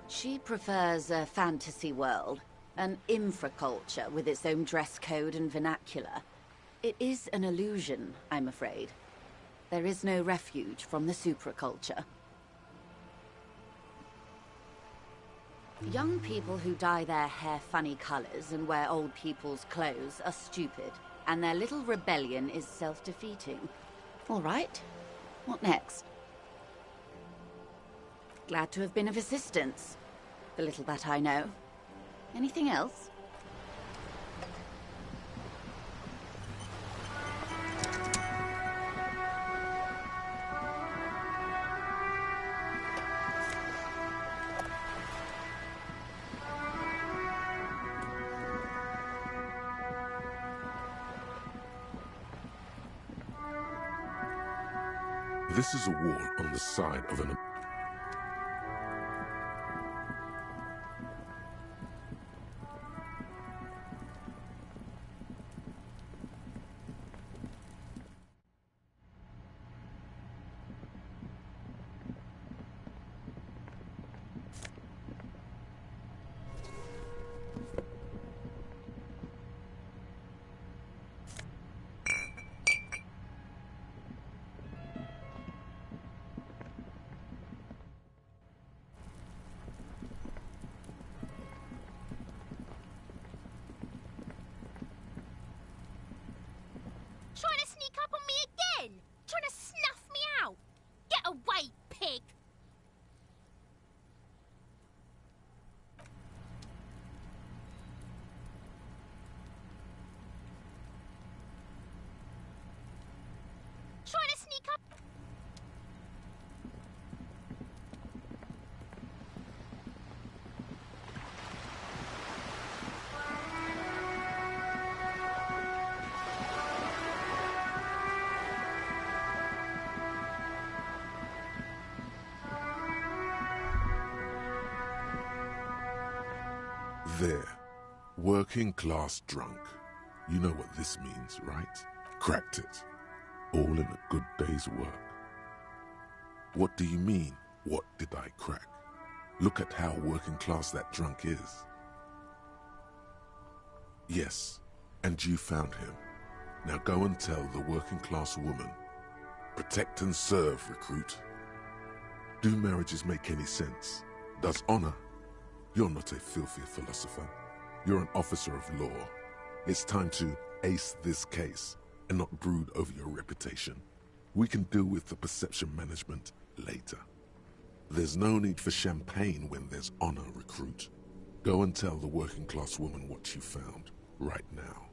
She prefers a fantasy world, an infraculture with its own dress code and vernacular. It is an illusion, I'm afraid. There is no refuge from the supraculture. Young people who dye their hair funny colors and wear old people's clothes are stupid, and their little rebellion is self-defeating. All right, what next? Glad to have been of assistance, the little that I know. Anything else? This is a wall on the side of an... Trying to sneak up on me again? Trying to snuff me out? Get away, pig! Trying to sneak up... There. Working class drunk. You know what this means, right? Cracked it. All in a good day's work. What do you mean, what did I crack? Look at how working class that drunk is. Yes, and you found him. Now go and tell the working class woman. Protect and serve, recruit. Do marriages make any sense? Does honor? You're not a filthy philosopher. You're an officer of law. It's time to ace this case and not brood over your reputation. We can deal with the perception management later. There's no need for champagne when there's honor, recruit. Go and tell the working class woman what you found, right now.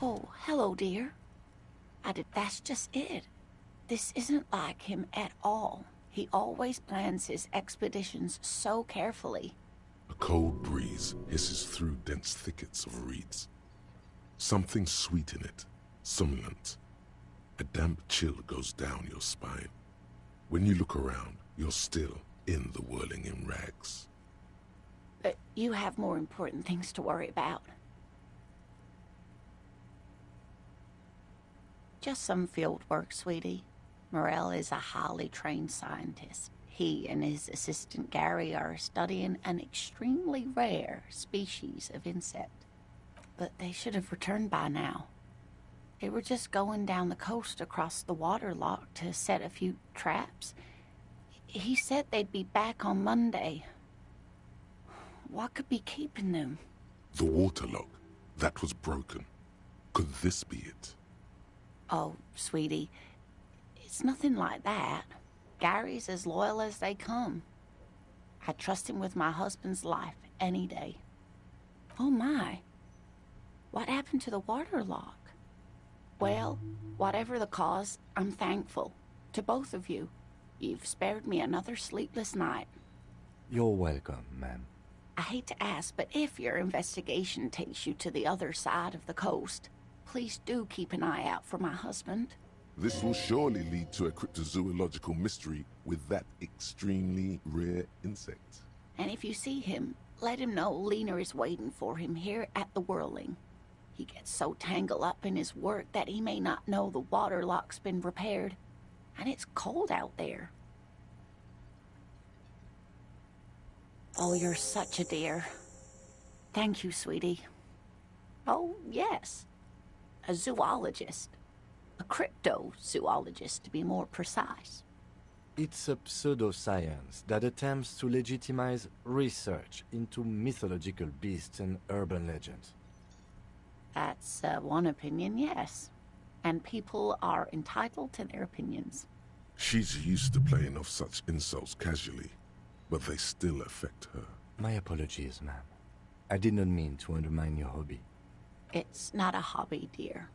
Oh, hello, dear. That's just it. This isn't like him at all. He always plans his expeditions so carefully. A cold breeze hisses through dense thickets of reeds. Something sweet in it, somnolent. A damp chill goes down your spine. When you look around, you're still in the whirling in rags. But you have more important things to worry about. Just some field work, sweetie. Morel is a highly trained scientist. He and his assistant Gary are studying an extremely rare species of insect. But they should have returned by now. They were just going down the coast across the waterlock to set a few traps. He said they'd be back on Monday. What could be keeping them? The waterlock. That was broken. Could this be it? Oh, sweetie, it's nothing like that. Gary's as loyal as they come. I trust him with my husband's life any day. Oh my, what happened to the waterlock? Well, whatever the cause, I'm thankful. To both of you. You've spared me another sleepless night. You're welcome, ma'am. I hate to ask, but if your investigation takes you to the other side of the coast, please do keep an eye out for my husband. This will surely lead to a cryptozoological mystery with that extremely rare insect. And if you see him, let him know Lena is waiting for him here at the Whirling. He gets so tangled up in his work that he may not know the waterlock's been repaired. And it's cold out there. Oh, you're such a dear. Thank you, sweetie. Oh, yes. A zoologist. A cryptozoologist, to be more precise. It's a pseudoscience that attempts to legitimize research into mythological beasts and urban legends. That's one opinion, yes. And people are entitled to their opinions. She's used to playing off such insults casually, but they still affect her. My apologies, ma'am. I did not mean to undermine your hobby. It's not a hobby, dear.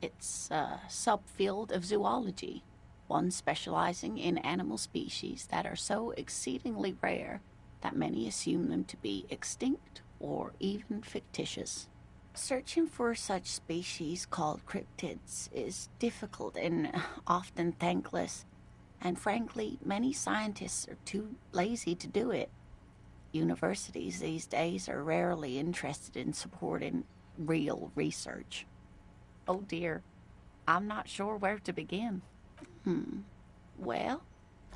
It's a subfield of zoology, one specializing in animal species that are so exceedingly rare that many assume them to be extinct or even fictitious. Searching for such species called cryptids is difficult and often thankless, and frankly, many scientists are too lazy to do it. Universities these days are rarely interested in supporting real research. Oh dear, I'm not sure where to begin. Well,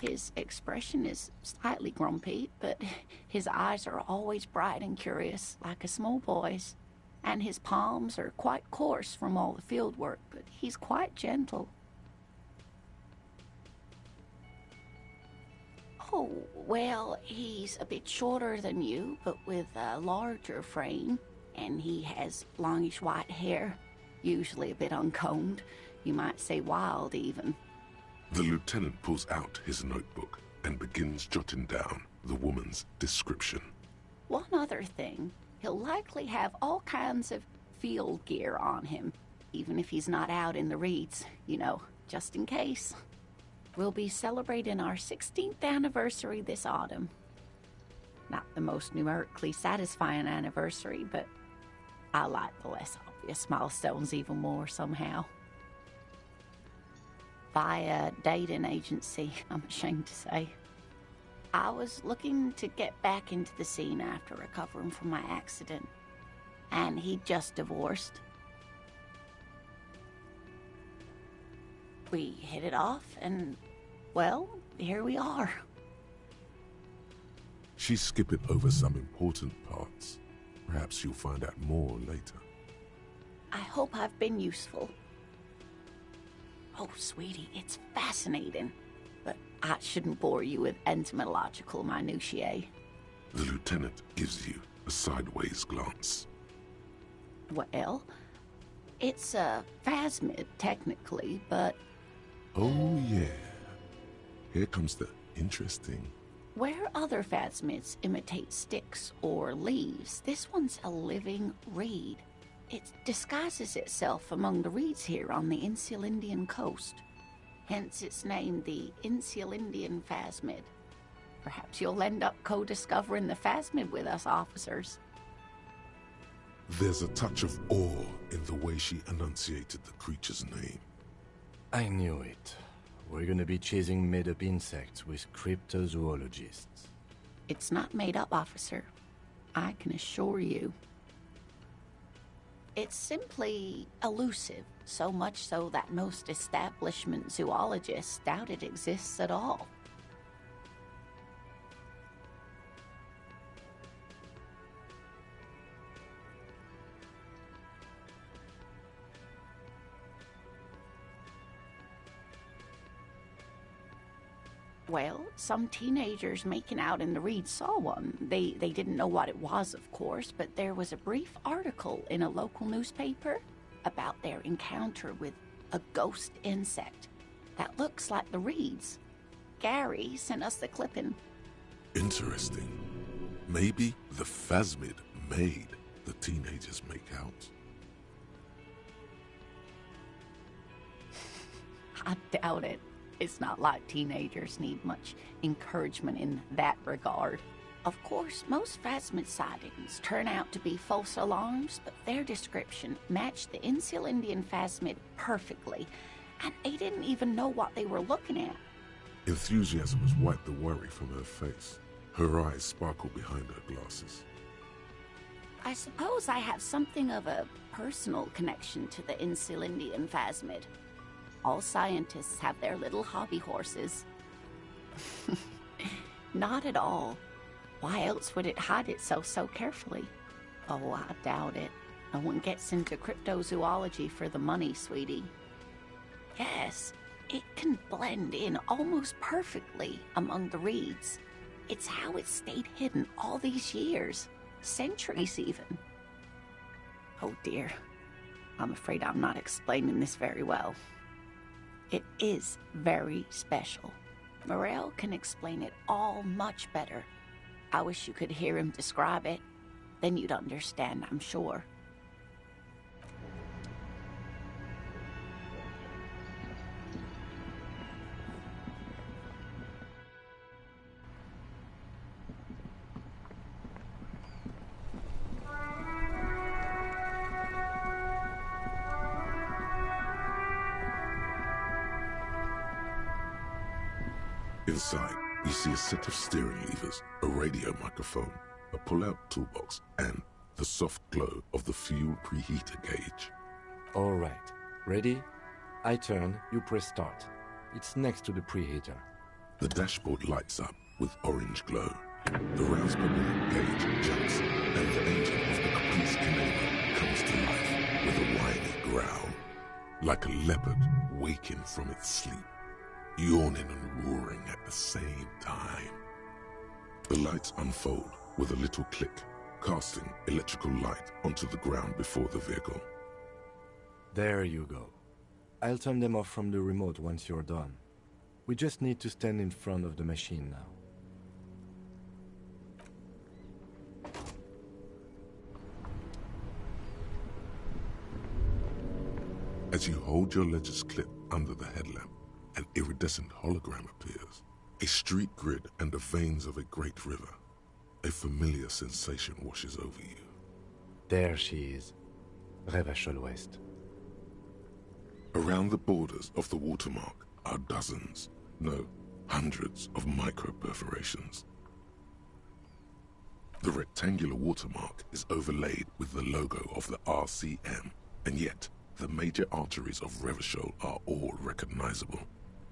his expression is slightly grumpy, but his eyes are always bright and curious, like a small boy's. And his palms are quite coarse from all the field work, but he's quite gentle. Oh, well, he's a bit shorter than you, but with a larger frame, and he has longish white hair, usually a bit uncombed. You might say wild, even. The lieutenant pulls out his notebook and begins jotting down the woman's description. One other thing, he'll likely have all kinds of field gear on him, even if he's not out in the reeds, you know, just in case. We'll be celebrating our 16th anniversary this autumn. Not the most numerically satisfying anniversary, but I like the less obvious milestones even more somehow. Via dating agency, I'm ashamed to say. I was looking to get back into the scene after recovering from my accident, and he'd just divorced. We hit it off, and, well, here we are. She's skipping over some important parts. Perhaps you'll find out more later. I hope I've been useful. Oh, sweetie, it's fascinating, but I shouldn't bore you with entomological minutiae. The lieutenant gives you a sideways glance. Well, it's a phasmid, technically, but... Oh, yeah. Here comes the interesting. Where other phasmids imitate sticks or leaves, this one's a living reed. It disguises itself among the reeds here on the Insulindian coast. Hence its name, the Insulindian phasmid. Perhaps you'll end up co-discovering the phasmid with us officers. There's a touch of awe in the way she enunciated the creature's name. I knew it. We're gonna be chasing made-up insects with cryptozoologists. It's not made up, officer. I can assure you. It's simply elusive, so much so that most establishment zoologists doubt it exists at all. Well, some teenagers making out in the reeds saw one. They didn't know what it was, of course, but there was a brief article in a local newspaper about their encounter with a ghost insect that looks like the reeds. Gary sent us the clipping. Interesting. Maybe the phasmid made the teenagers make out. I doubt it. It's not like teenagers need much encouragement in that regard. Of course, most phasmid sightings turn out to be false alarms, but their description matched the Insulindian phasmid perfectly, and they didn't even know what they were looking at. Enthusiasm has wiped the worry from her face. Her eyes sparkle behind her glasses. I suppose I have something of a personal connection to the Insulindian phasmid. All scientists have their little hobby horses. Not at all. Why else would it hide itself so carefully? Oh, I doubt it. No one gets into cryptozoology for the money, sweetie. Yes, it can blend in almost perfectly among the reeds. It's how it stayed hidden all these years. Centuries, even. Oh, dear. I'm afraid I'm not explaining this very well. It is very special. Morel can explain it all much better. I wish you could hear him describe it. Then you'd understand, I'm sure. Inside, you see a set of steering levers, a radio microphone, a pull-out toolbox, and the soft glow of the fuel preheater gauge. All right. Ready? I turn, you press start. It's next to the preheater. The dashboard lights up with orange glow. The rouse per minute gauge jumps, and the engine of the Caprice Canadian comes to life with a whiny growl, like a leopard waking from its sleep, yawning and roaring at the same time. The lights unfold with a little click, casting electrical light onto the ground before the vehicle. There you go. I'll turn them off from the remote once you're done. We just need to stand in front of the machine now. As you hold your ledger's clip under the headlamp, an iridescent hologram appears. A street grid and the veins of a great river. A familiar sensation washes over you. There she is. Revachol West. Around the borders of the watermark are dozens, no, hundreds of micro-perforations. The rectangular watermark is overlaid with the logo of the RCM, and yet the major arteries of Revachol are all recognizable.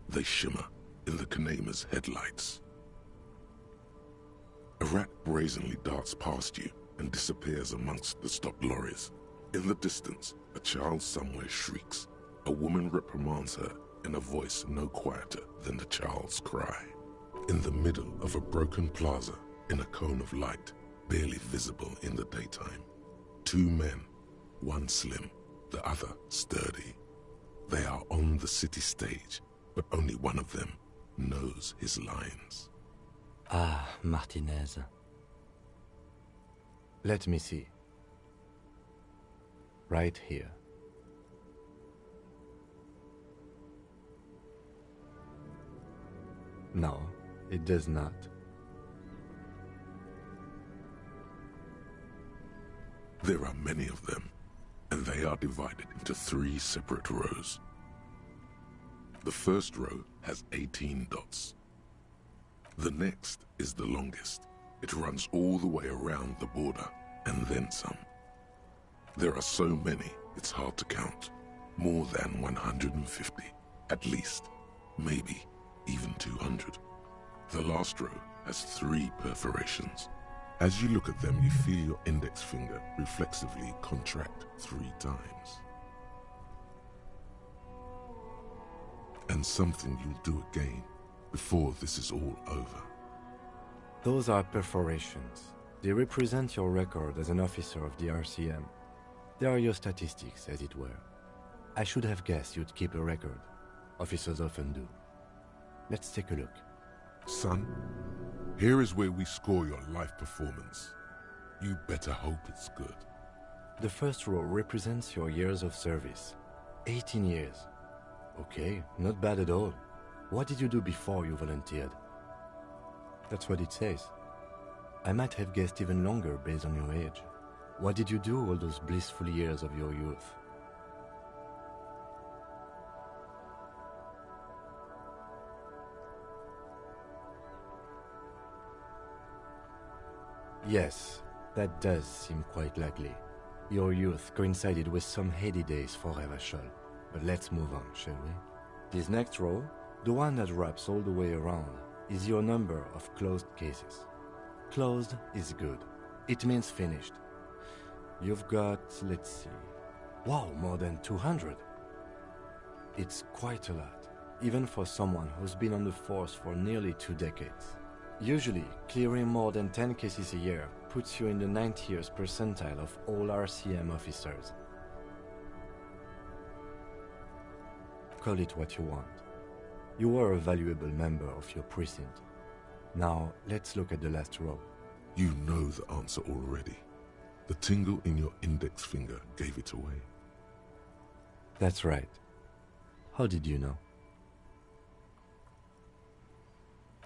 They shimmer in the Kanema's headlights. A rat brazenly darts past you and disappears amongst the stopped lorries. In the distance, a child somewhere shrieks. A woman reprimands her in a voice no quieter than the child's cry. In the middle of a broken plaza, in a cone of light, barely visible in the daytime, two men, one slim, the other sturdy. They are on the city stage, but only one of them knows his lines. Ah, Martinez. Let me see. Right here. No, it does not. There are many of them, and they are divided into 3 separate rows. The first row has 18 dots. The next is the longest. It runs all the way around the border, and then some. There are so many, it's hard to count. More than 150, at least, maybe even 200. The last row has 3 perforations. As you look at them, you feel your index finger reflexively contract 3 times. And something you'll do again before this is all over. Those are perforations. They represent your record as an officer of the RCM. They are your statistics, as it were. I should have guessed you'd keep a record. Officers often do. Let's take a look. Son, here is where we score your life performance. You better hope it's good. The first row represents your years of service. 18 years. Okay, not bad at all. What did you do before you volunteered? That's what it says. I might have guessed even longer based on your age. What did you do all those blissful years of your youth? Yes, that does seem quite likely. Your youth coincided with some heady days for Revachol. But let's move on, shall we? This next row, the one that wraps all the way around, is your number of closed cases. Closed is good. It means finished. You've got, let's see... Wow, more than 200. It's quite a lot, even for someone who's been on the force for nearly 2 decades. Usually, clearing more than 10 cases a year puts you in the 90th percentile of all RCM officers. Call it what you want. You were a valuable member of your precinct. Now, let's look at the last row. You know the answer already. The tingle in your index finger gave it away. That's right. How did you know?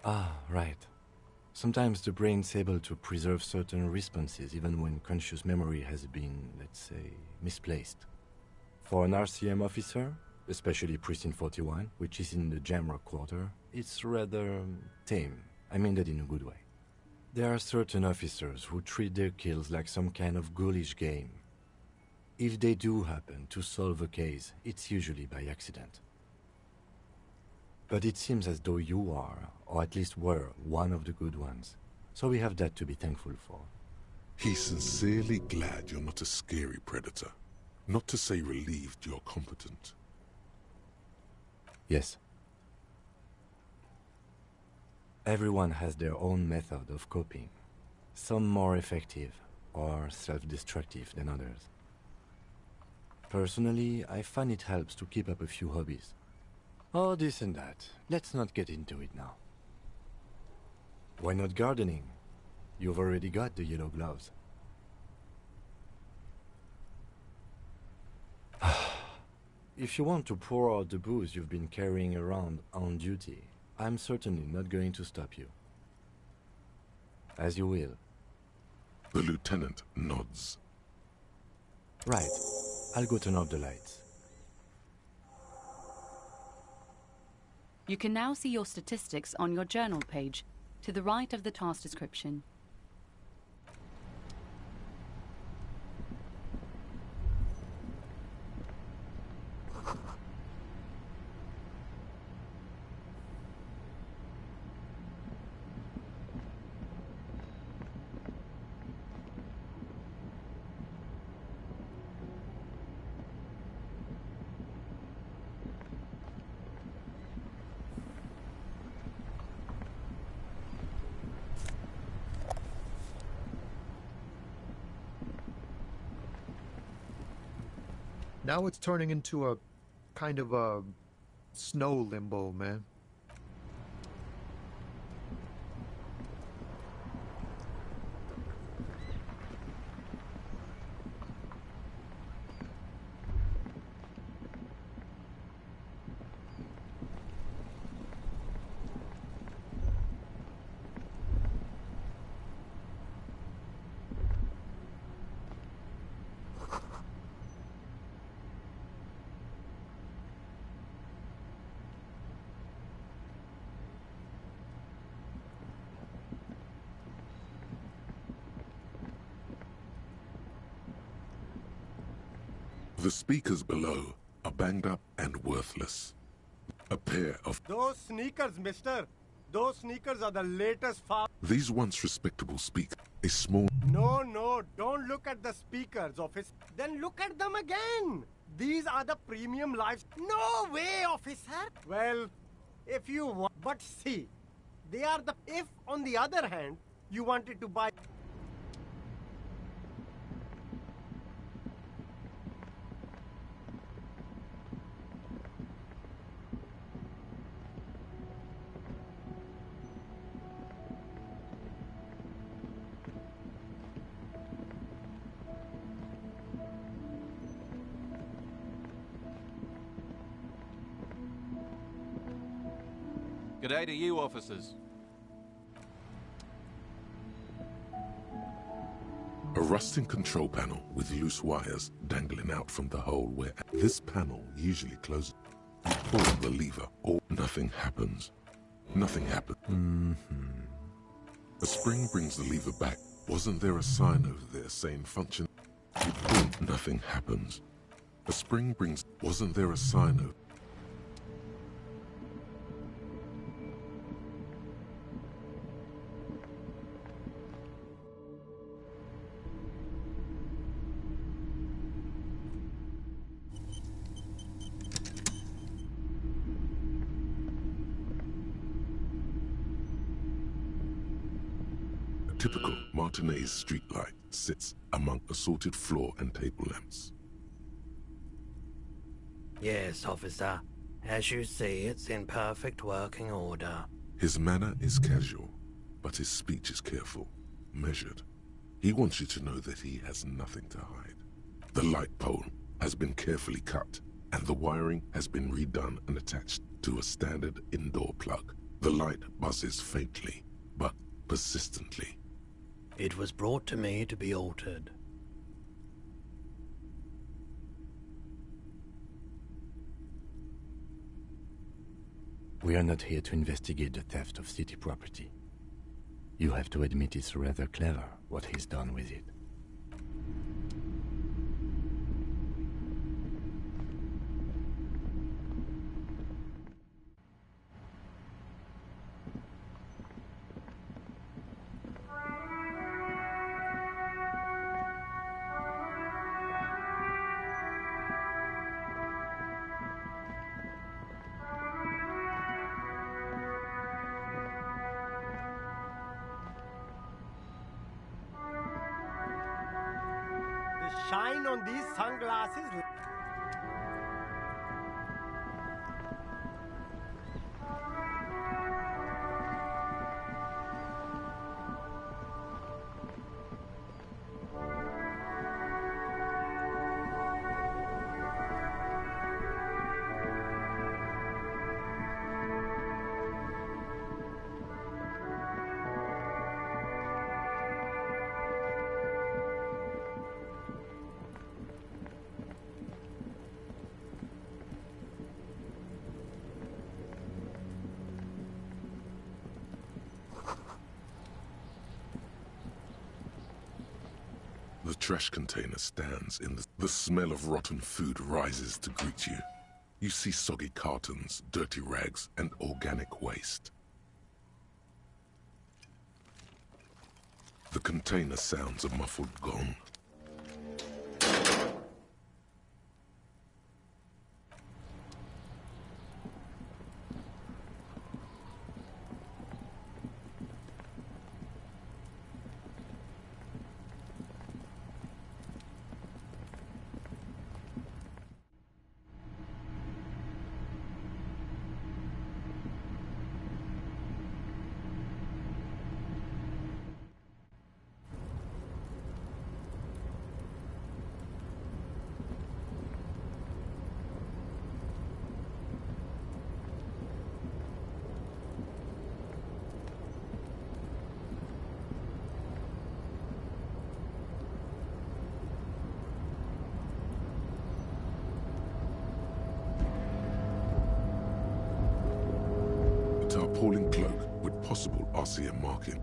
Ah, right. Sometimes the brain's able to preserve certain responses even when conscious memory has been, let's say, misplaced. For an RCM officer, especially Precinct 41, which is in the Jamrock Quarter, it's rather tame. I mean that in a good way. There are certain officers who treat their kills like some kind of ghoulish game. If they do happen to solve a case, it's usually by accident. But it seems as though you are, or at least were, one of the good ones. So we have that to be thankful for. He's sincerely glad you're not a scary predator. Not to say relieved you're competent. Yes. Everyone has their own method of coping. Some more effective or self-destructive than others. Personally, I find it helps to keep up a few hobbies. Oh, this and that. Let's not get into it now. Why not gardening? You've already got the yellow gloves. If you want to pour out the booze you've been carrying around on duty, I'm certainly not going to stop you. As you will. The lieutenant nods. Right. I'll go turn off the lights. You can now see your statistics on your journal page, to the right of the task description. Now it's turning into a kind of a snow limbo, man. The speakers below are banged up and worthless. A pair of... Those sneakers, mister. Those sneakers are the latest These once respectable speakers, a small... No, don't look at the speakers, officer. Then look at them again. These are the premium lives. No way, officer. Well, if you want... But see, they are the... If, on the other hand, you wanted to buy... G'day to you, officers. A rusting control panel with loose wires dangling out from the hole where... This panel usually closes. You pull the lever, or nothing happens. Nothing happens. A spring brings the lever back. Wasn't there a sign over there saying function? You pull, nothing happens. A spring brings... Wasn't there a sign over... Typical Martinez streetlight sits among assorted floor and table lamps. Yes, officer. As you see, it's in perfect working order. His manner is casual, but his speech is careful, measured. He wants you to know that he has nothing to hide. The light pole has been carefully cut, and the wiring has been redone and attached to a standard indoor plug. The light buzzes faintly, but persistently. It was brought to me to be altered. We are not here to investigate the theft of city property. You have to admit it's rather clever what he's done with it. The shine on these sunglasses. The trash container stands in the smell of rotten food rises to greet you. You see soggy cartons, dirty rags, and organic waste. The container sounds a muffled gong. Tarpaulin cloak with possible RCM marking.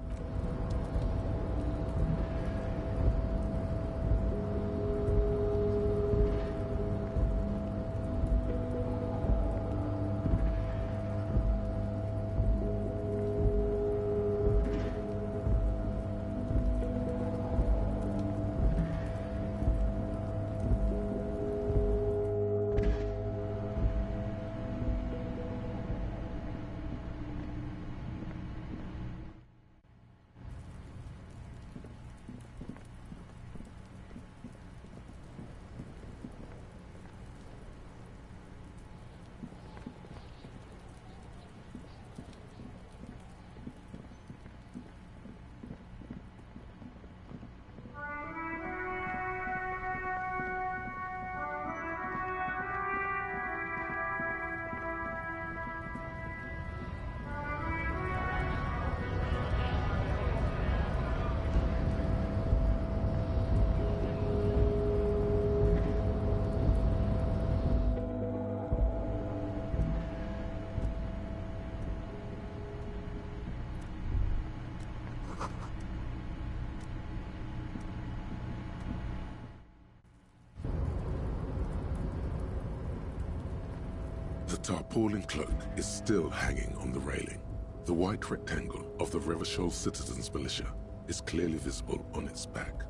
The tarpaulin cloak is still hanging on the railing. The white rectangle of the Revachol Citizens Militia is clearly visible on its back.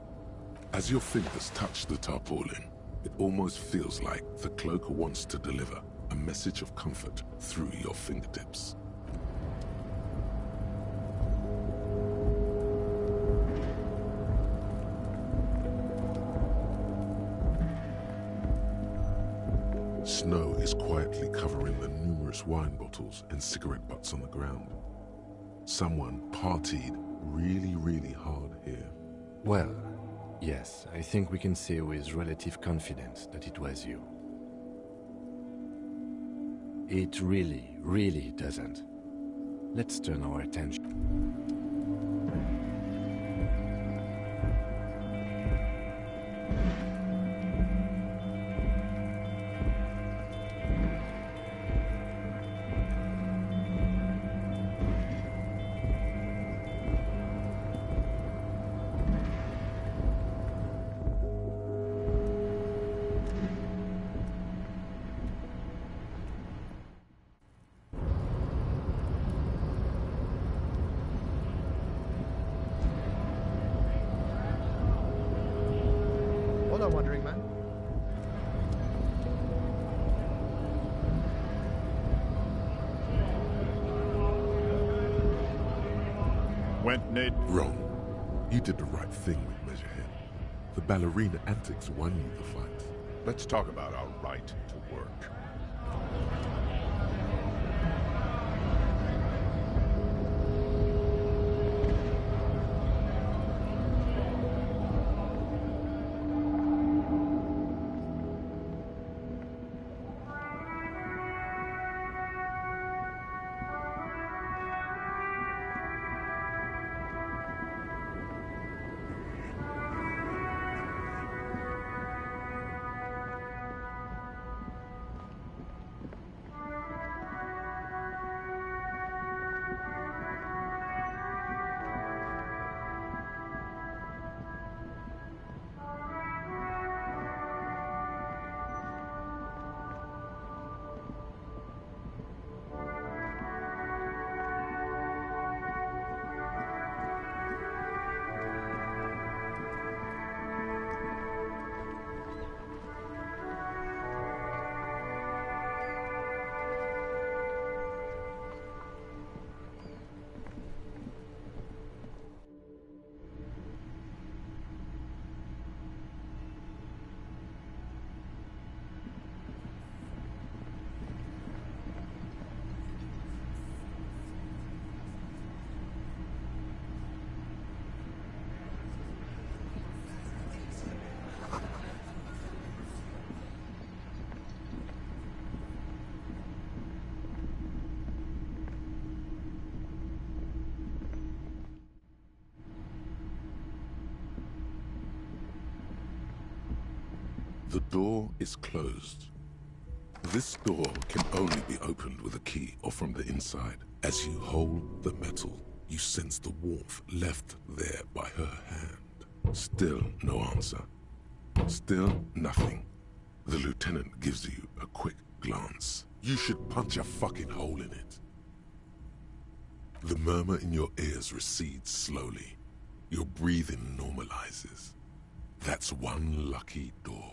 As your fingers touch the tarpaulin, it almost feels like the cloak wants to deliver a message of comfort through your fingertips. Snow is quietly covering the numerous wine bottles and cigarette butts on the ground. Someone partied really hard here. Well, yes, I think we can say with relative confidence that it was you. It really doesn't. Let's turn our attention. Went Ned? Wrong. You did the right thing with Measurehead. The ballerina antics won you the fight. Let's talk about our right to work. The door is closed. This door can only be opened with a key or from the inside. As you hold the metal, you sense the warmth left there by her hand. Still no answer. Still nothing. The lieutenant gives you a quick glance. You should punch a fucking hole in it. The murmur in your ears recedes slowly. Your breathing normalizes. That's one lucky door.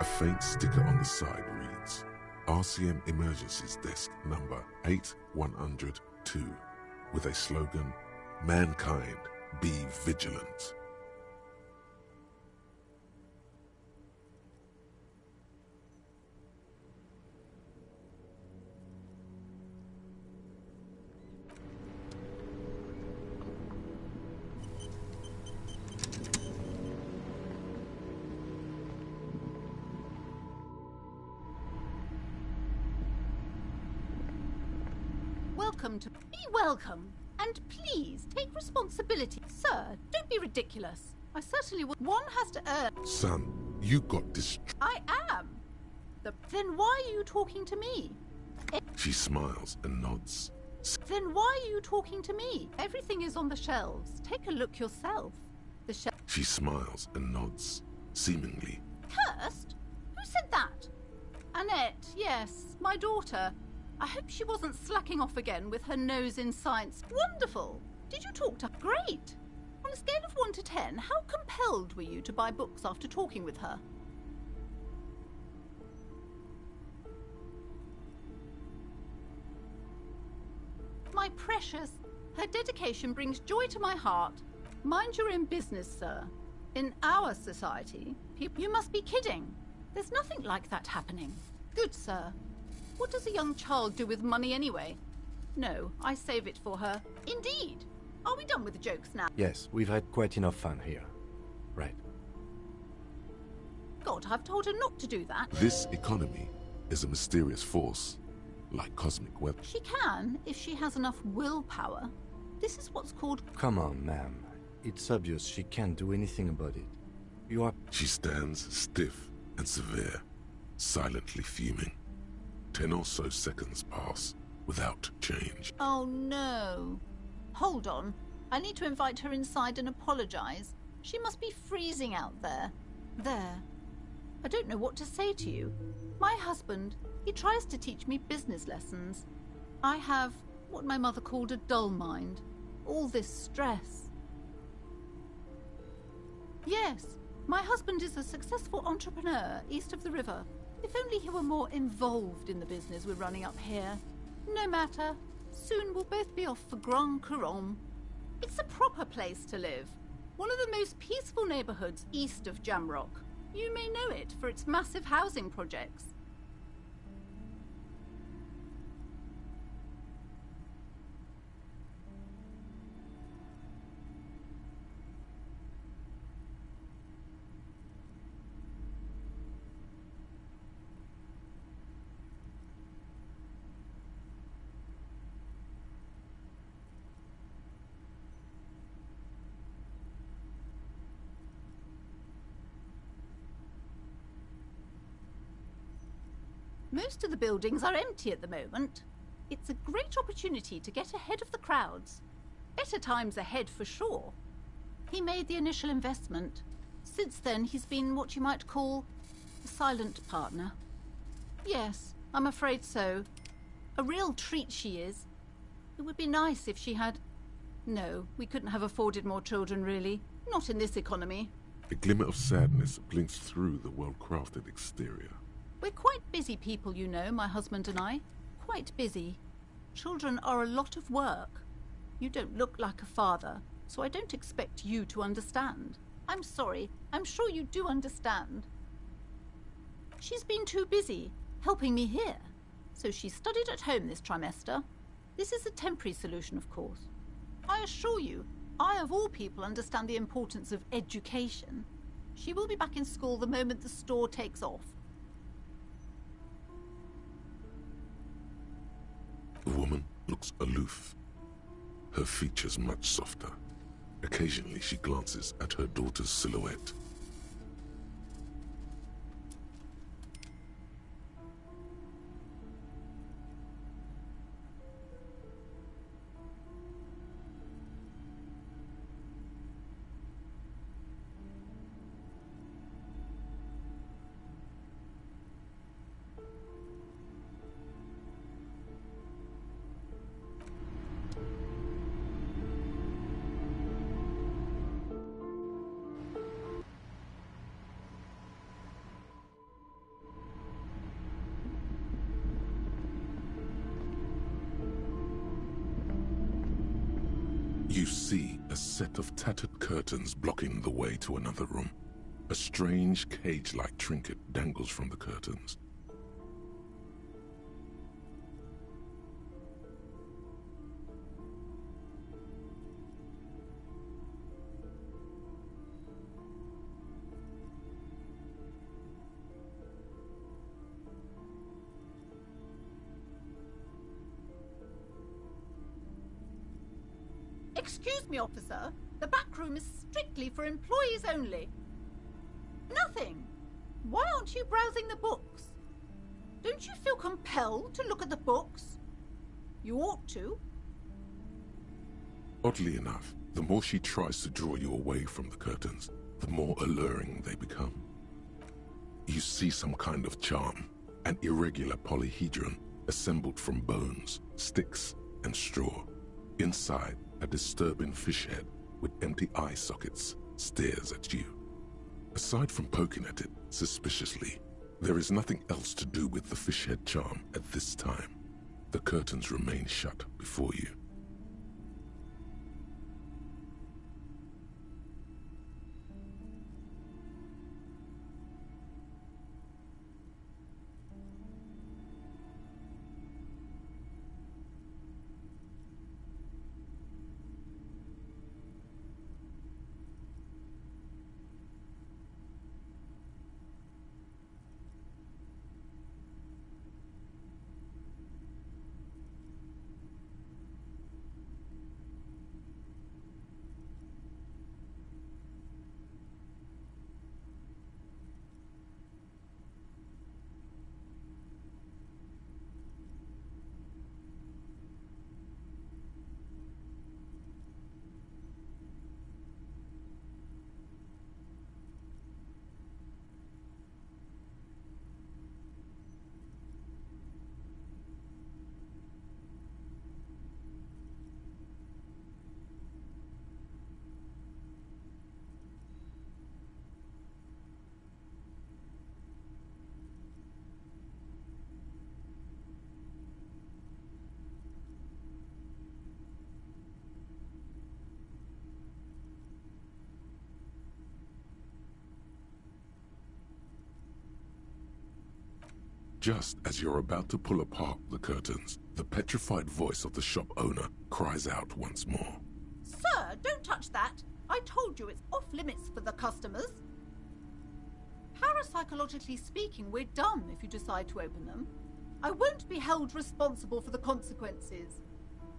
A faint sticker on the side reads, RCM Emergencies Desk number 8102, with a slogan, Mankind, be vigilant. Be welcome, and please take responsibility. Sir, don't be ridiculous. I certainly would. One has to earn. Son, you got distracted. I am. Then why are you talking to me? She smiles and nods. Then why are you talking to me? Everything is on the shelves. Take a look yourself. The shelf. She smiles and nods, seemingly. Cursed? Who said that? Annette, yes, my daughter. I hope she wasn't slacking off again with her nose in science. Wonderful! Did you talk to her? Great! On a scale of 1 to 10, how compelled were you to buy books after talking with her? My precious, Her dedication brings joy to my heart. Mind your own business, sir. In our society, you must be kidding. There's nothing like that happening. Good, sir. What does a young child do with money anyway? No, I save it for her. Indeed. Are we done with the jokes now? Yes, we've had quite enough fun here. Right. God, I've told her not to do that. This economy is a mysterious force, like cosmic weather. She can, if she has enough willpower. This is what's called... Come on, ma'am. It's obvious she can't do anything about it. You are... She stands stiff and severe, silently fuming. 10 or so seconds pass without change. Oh, no. Hold on. I need to invite her inside and apologize. She must be freezing out there. There. I don't know what to say to you. My husband, he tries to teach me business lessons. I have what my mother called a dull mind. All this stress. Yes, my husband is a successful entrepreneur east of the river. If only he were more involved in the business we're running up here. No matter. Soon we'll both be off for Grand Couronne. It's a proper place to live. One of the most peaceful neighborhoods east of Jamrock. You may know it for its massive housing projects. Most of the buildings are empty at the moment. It's a great opportunity to get ahead of the crowds. Better times ahead for sure. He made the initial investment. Since then, he's been what you might call a silent partner. Yes, I'm afraid so. A real treat she is. It would be nice if she had... No, we couldn't have afforded more children, really. Not in this economy. A glimmer of sadness blinks through the well-crafted exterior. We're quite busy people, you know, my husband and I. Quite busy. Children are a lot of work. You don't look like a father, so I don't expect you to understand. I'm sorry. I'm sure you do understand. She's been too busy, helping me here. So she studied at home this trimester. This is a temporary solution, of course. I assure you, I of all people understand the importance of education. She will be back in school the moment the store takes off. The woman looks aloof, her features much softer. Occasionally she glances at her daughter's silhouette. You see a set of tattered curtains blocking the way to another room. A strange cage-like trinket dangles from the curtains. Excuse me, officer. The back room is strictly for employees only. Nothing. Why aren't you browsing the books? Don't you feel compelled to look at the books? You ought to. Oddly enough, the more she tries to draw you away from the curtains, the more alluring they become. You see some kind of charm, an irregular polyhedron assembled from bones, sticks, and straw. Inside, a disturbing fish head with empty eye sockets stares at you. Aside from poking at it suspiciously, there is nothing else to do with the fish head charm at this time. The curtains remain shut before you. Just as you're about to pull apart the curtains, the petrified voice of the shop owner cries out once more. Sir, don't touch that. I told you it's off limits for the customers. Parapsychologically speaking, we're done if you decide to open them. I won't be held responsible for the consequences.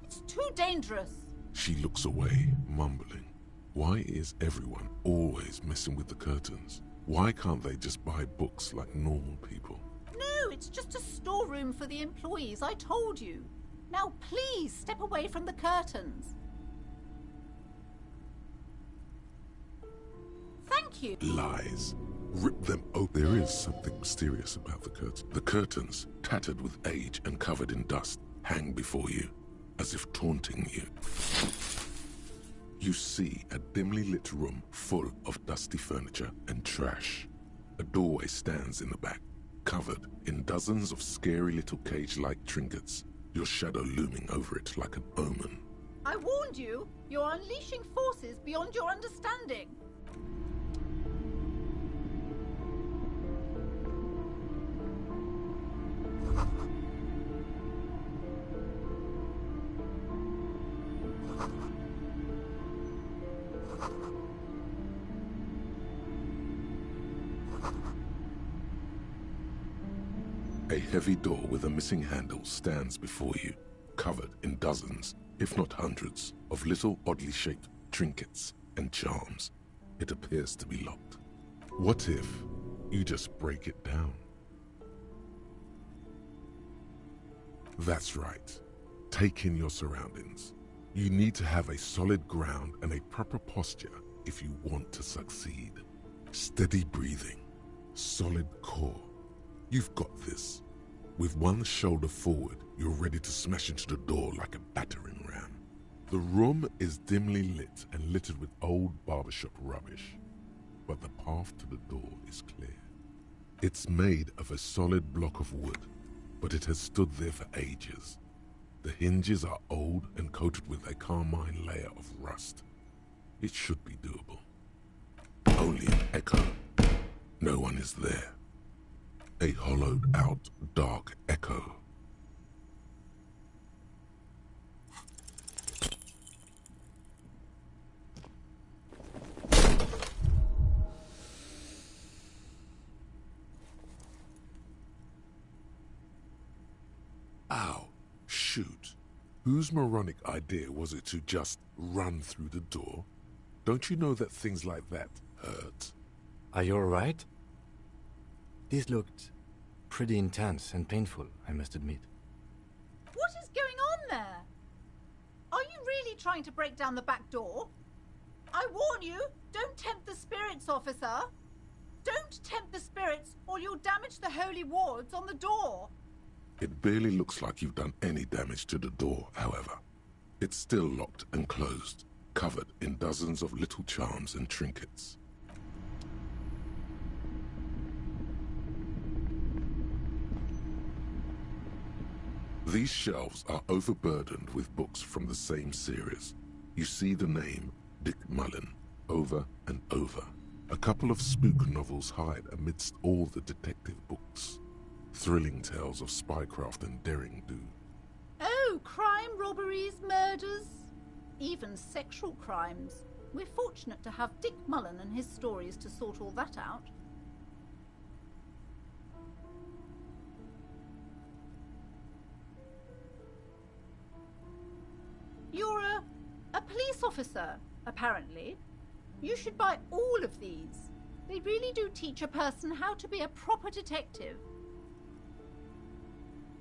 It's too dangerous. She looks away, mumbling. Why is everyone always messing with the curtains? Why can't they just buy books like normal people? No, it's just a storeroom for the employees, I told you. Now please step away from the curtains. Thank you. Lies. Rip them open. There is something mysterious about the curtains. The curtains, tattered with age and covered in dust, hang before you, as if taunting you. You see a dimly lit room full of dusty furniture and trash. A doorway stands in the back, covered in dozens of scary little cage-like trinkets, your shadow looming over it like an omen. I warned you. You're unleashing forces beyond your understanding. A heavy door with a missing handle stands before you, covered in dozens, if not hundreds, of little oddly shaped trinkets and charms. It appears to be locked. What if you just break it down? That's right. Take in your surroundings. You need to have a solid ground and a proper posture if you want to succeed. Steady breathing, solid core. You've got this. With one shoulder forward, you're ready to smash into the door like a battering ram. The room is dimly lit and littered with old barbershop rubbish, but the path to the door is clear. It's made of a solid block of wood, but it has stood there for ages. The hinges are old and coated with a carmine layer of rust. It should be doable. Only an echo. No one is there. A hollowed-out, dark echo. Ow. Shoot. Whose moronic idea was it to just run through the door? Don't you know that things like that hurt? Are you alright? This looked pretty intense and painful, I must admit. What is going on there? Are you really trying to break down the back door? I warn you, don't tempt the spirits, officer. Don't tempt the spirits, or you'll damage the holy wards on the door. It barely looks like you've done any damage to the door, however. It's still locked and closed, covered in dozens of little charms and trinkets. These shelves are overburdened with books from the same series. You see the name Dick Mullen over and over. A couple of spook novels hide amidst all the detective books. Thrilling tales of spycraft and daring-do. Oh, crime, robberies, murders, even sexual crimes. We're fortunate to have Dick Mullen and his stories to sort all that out. You're a police officer, apparently. You should buy all of these. They really do teach a person how to be a proper detective.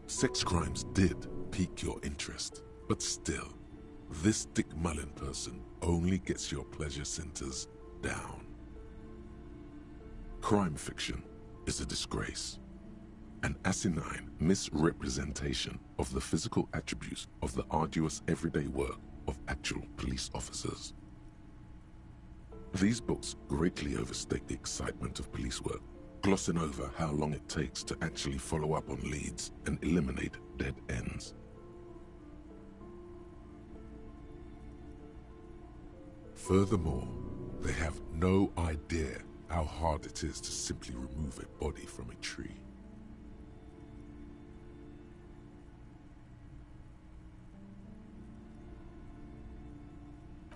Sex crimes did pique your interest, but still, this Dick Mullen person only gets your pleasure centers down. Crime fiction is a disgrace, an asinine misrepresentation of the physical attributes of the arduous everyday work of actual police officers. These books greatly overstate the excitement of police work, glossing over how long it takes to actually follow up on leads and eliminate dead ends. Furthermore, they have no idea how hard it is to simply remove a body from a tree.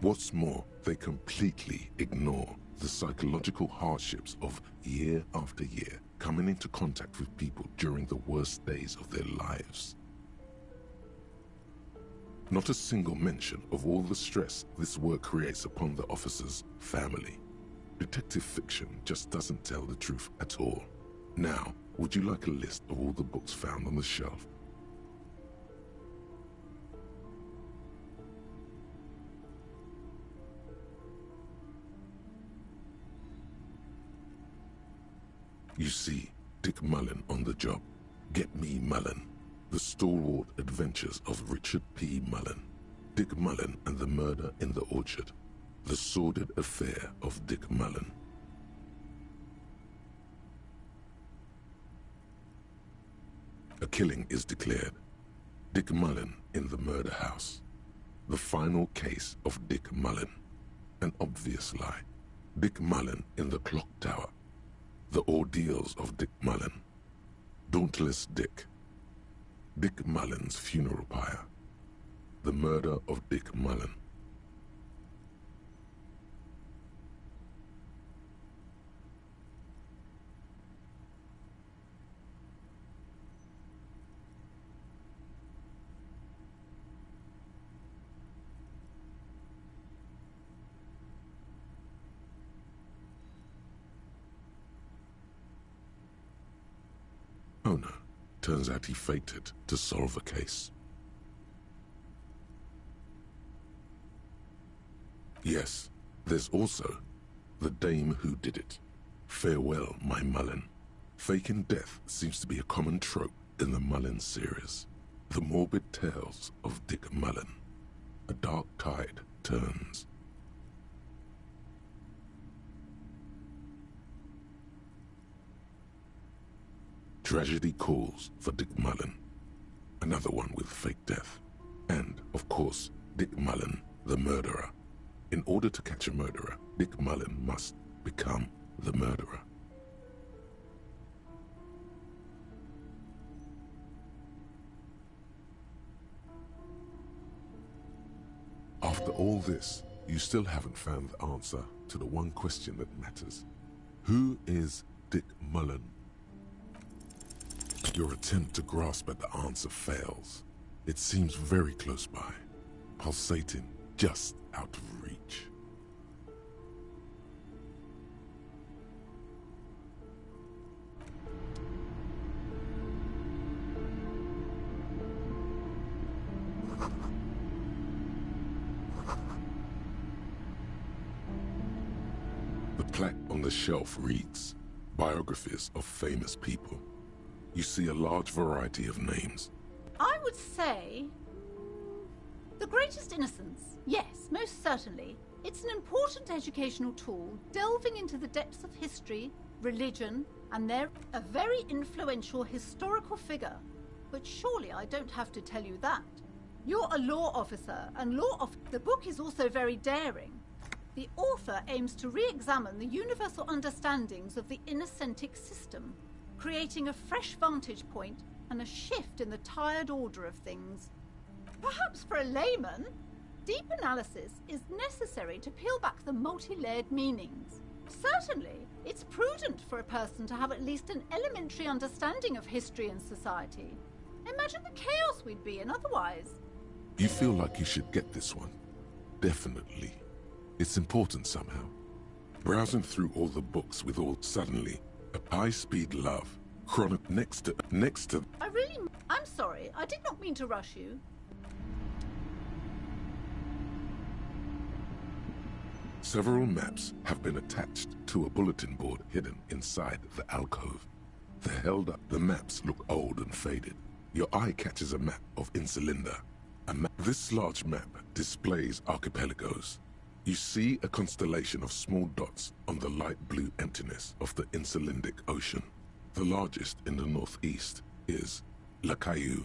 What's more, they completely ignore the psychological hardships of year after year coming into contact with people during the worst days of their lives. Not a single mention of all the stress this work creates upon the officer's family. Detective fiction just doesn't tell the truth at all. Now, would you like a list of all the books found on the shelf? You see Dick Mullen on the job. Get Me Mullen. The Stalwart Adventures of Richard P. Mullen. Dick Mullen and the Murder in the Orchard. The Sordid Affair of Dick Mullen. A killing is declared. Dick Mullen in the murder house. The final case of Dick Mullen. An obvious lie. Dick Mullen in the clock tower. The ordeals of Dick Mullen. Dauntless Dick. Dick Mullen's funeral pyre. The murder of Dick Mullen. Oh no, turns out he faked it to solve a case. Yes, there's also the dame who did it. Farewell, my Mullen. Faking death seems to be a common trope in the Mullen series. The morbid tales of Dick Mullen. A dark tide turns. Tragedy calls for Dick Mullen. Another one with fake death. And, of course, Dick Mullen, the murderer. In order to catch a murderer, Dick Mullen must become the murderer. After all this, you still haven't found the answer to the one question that matters. Who is Dick Mullen? Your attempt to grasp at the answer fails. It seems very close by, pulsating just out of reach. The plaque on the shelf reads, Biographies of Famous People. You see a large variety of names. I would say... The Greatest Innocence. Yes, most certainly. It's an important educational tool, delving into the depths of history, religion, and they're a very influential historical figure. But surely I don't have to tell you that. You're a law officer, and the book is also very daring. The author aims to re-examine the universal understandings of the innocentic system, creating a fresh vantage point and a shift in the tired order of things. Perhaps for a layman, deep analysis is necessary to peel back the multi-layered meanings. Certainly, it's prudent for a person to have at least an elementary understanding of history and society. Imagine the chaos we'd be in otherwise. You feel like you should get this one? Definitely. It's important somehow. Browsing through all the books with all suddenly, a high-speed love, chronic next to... I'm sorry, I did not mean to rush you. Several maps have been attached to a bulletin board hidden inside the alcove. They're held up. The maps look old and faded. Your eye catches a map of Insulinda. This large map displays archipelagos. You see a constellation of small dots on the light blue emptiness of the Insulindic Ocean. The largest in the northeast is La Caillou.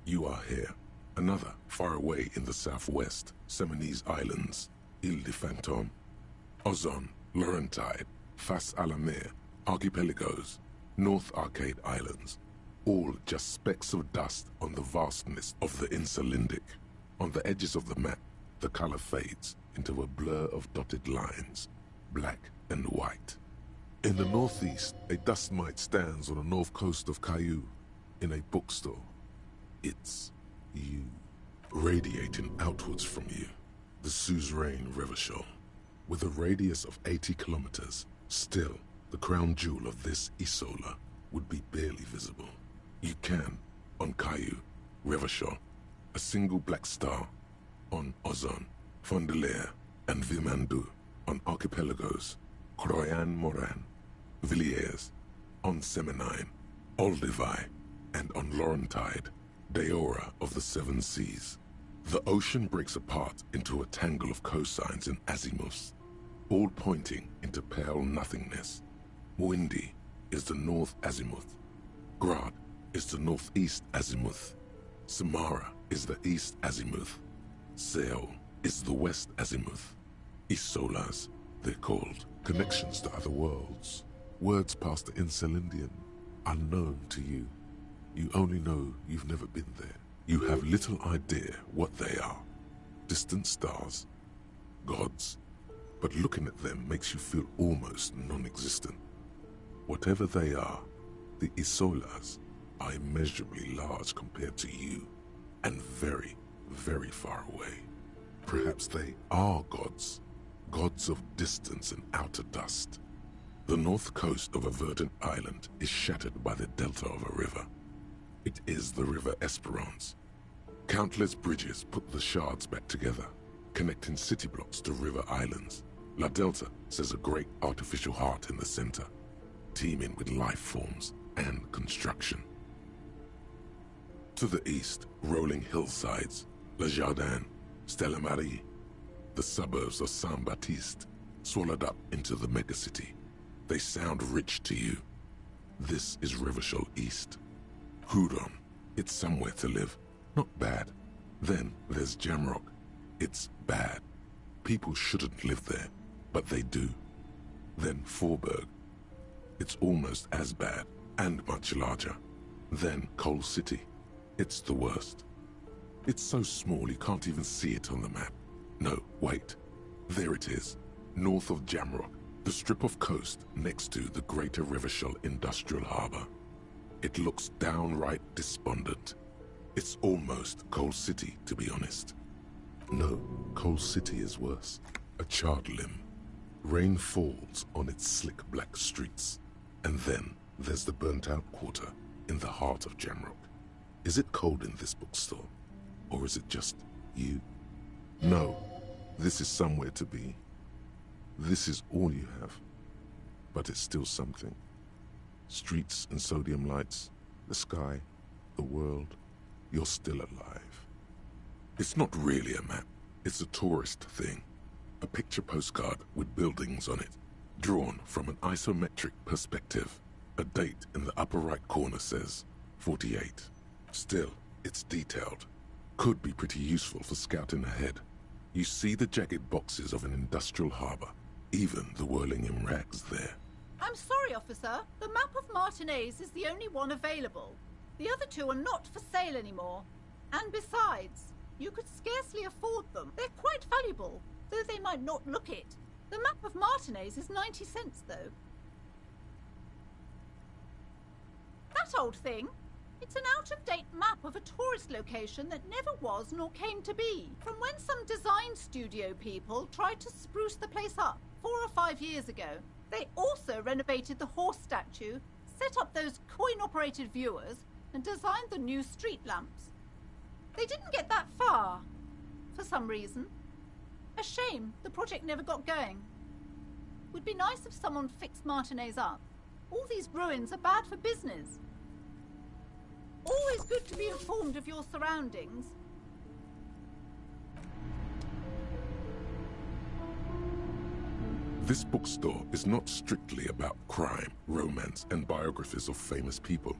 You are here. Another, far away in the southwest, Seminese Islands, Ile de Fantôme, Ozon, Laurentide, Fas a la Mer, Archipelagos, North Arcade Islands, all just specks of dust on the vastness of the Insulindic. On the edges of the map, the color fades. into a blur of dotted lines, black and white. In the northeast, a dust mite stands on the north coast of Caillou, in a bookstore. It's you. Radiating outwards from you, the suzerain Revachol. With a radius of 80 kilometers, still, the crown jewel of this Isola would be barely visible. You can, on Caillou, Revachol, a single black star, on Ozon, Fondelier, and Vimandu, on archipelagos, Croyan Moran, Villiers, on Seminine, Olduvai, and on Laurentide, Deora of the Seven Seas. The ocean breaks apart into a tangle of cosines and azimuths, all pointing into pale nothingness. Muindi is the north azimuth. Grad is the northeast azimuth. Samara is the east azimuth. Seol is the west azimuth. Isolas, they're called. Connections to other worlds. Words past the Incelindian, unknown to you. You only know you've never been there. You have little idea what they are. Distant stars, gods, but looking at them makes you feel almost non-existent. Whatever they are, the Isolas are immeasurably large compared to you, and very, very far away. Perhaps they are gods, gods of distance and outer dust. The north coast of a verdant island is shattered by the delta of a river. It is the River Esperance. Countless bridges put the shards back together, connecting city blocks to river islands. La Delta says a great artificial heart in the center, teeming with life forms and construction. To the east, rolling hillsides, Le Jardin, Stella Marie, the suburbs of Saint-Baptiste, swallowed up into the megacity. They sound rich to you. This is Revachol East. Hudon, it's somewhere to live. Not bad. Then there's Jamrock. It's bad. People shouldn't live there, but they do. Then Forburg. It's almost as bad, and much larger. Then Coal City. It's the worst. It's so small you can't even see it on the map. No, wait. There it is, north of Jamrock, the strip of coast next to the Greater Revachol Industrial Harbor. It looks downright despondent. It's almost Coal City, to be honest. No, Coal City is worse. A charred limb. Rain falls on its slick black streets. And then there's the burnt-out quarter in the heart of Jamrock. Is it cold in this bookstore? Or is it just you? No, this is somewhere to be. This is all you have. But it's still something. Streets and sodium lights, the sky, the world. You're still alive. It's not really a map. It's a tourist thing. A picture postcard with buildings on it, drawn from an isometric perspective. A date in the upper right corner says 48. Still, it's detailed. Could be pretty useful for scouting ahead. You see the jagged boxes of an industrial harbor, even the whirling in rags there. I'm sorry, officer. The map of Martinez is the only one available. The other two are not for sale anymore. And besides, you could scarcely afford them. They're quite valuable, though they might not look it. The map of Martinez is 90 cents, though. That old thing? It's an out-of-date map of a tourist location that never was nor came to be. From when some design studio people tried to spruce the place up 4 or 5 years ago. They also renovated the horse statue, set up those coin-operated viewers, and designed the new street lamps. They didn't get that far, for some reason. A shame the project never got going. Would be nice if someone fixed Martinez up. All these ruins are bad for business. Always good to be informed of your surroundings. This bookstore is not strictly about crime, romance, and biographies of famous people.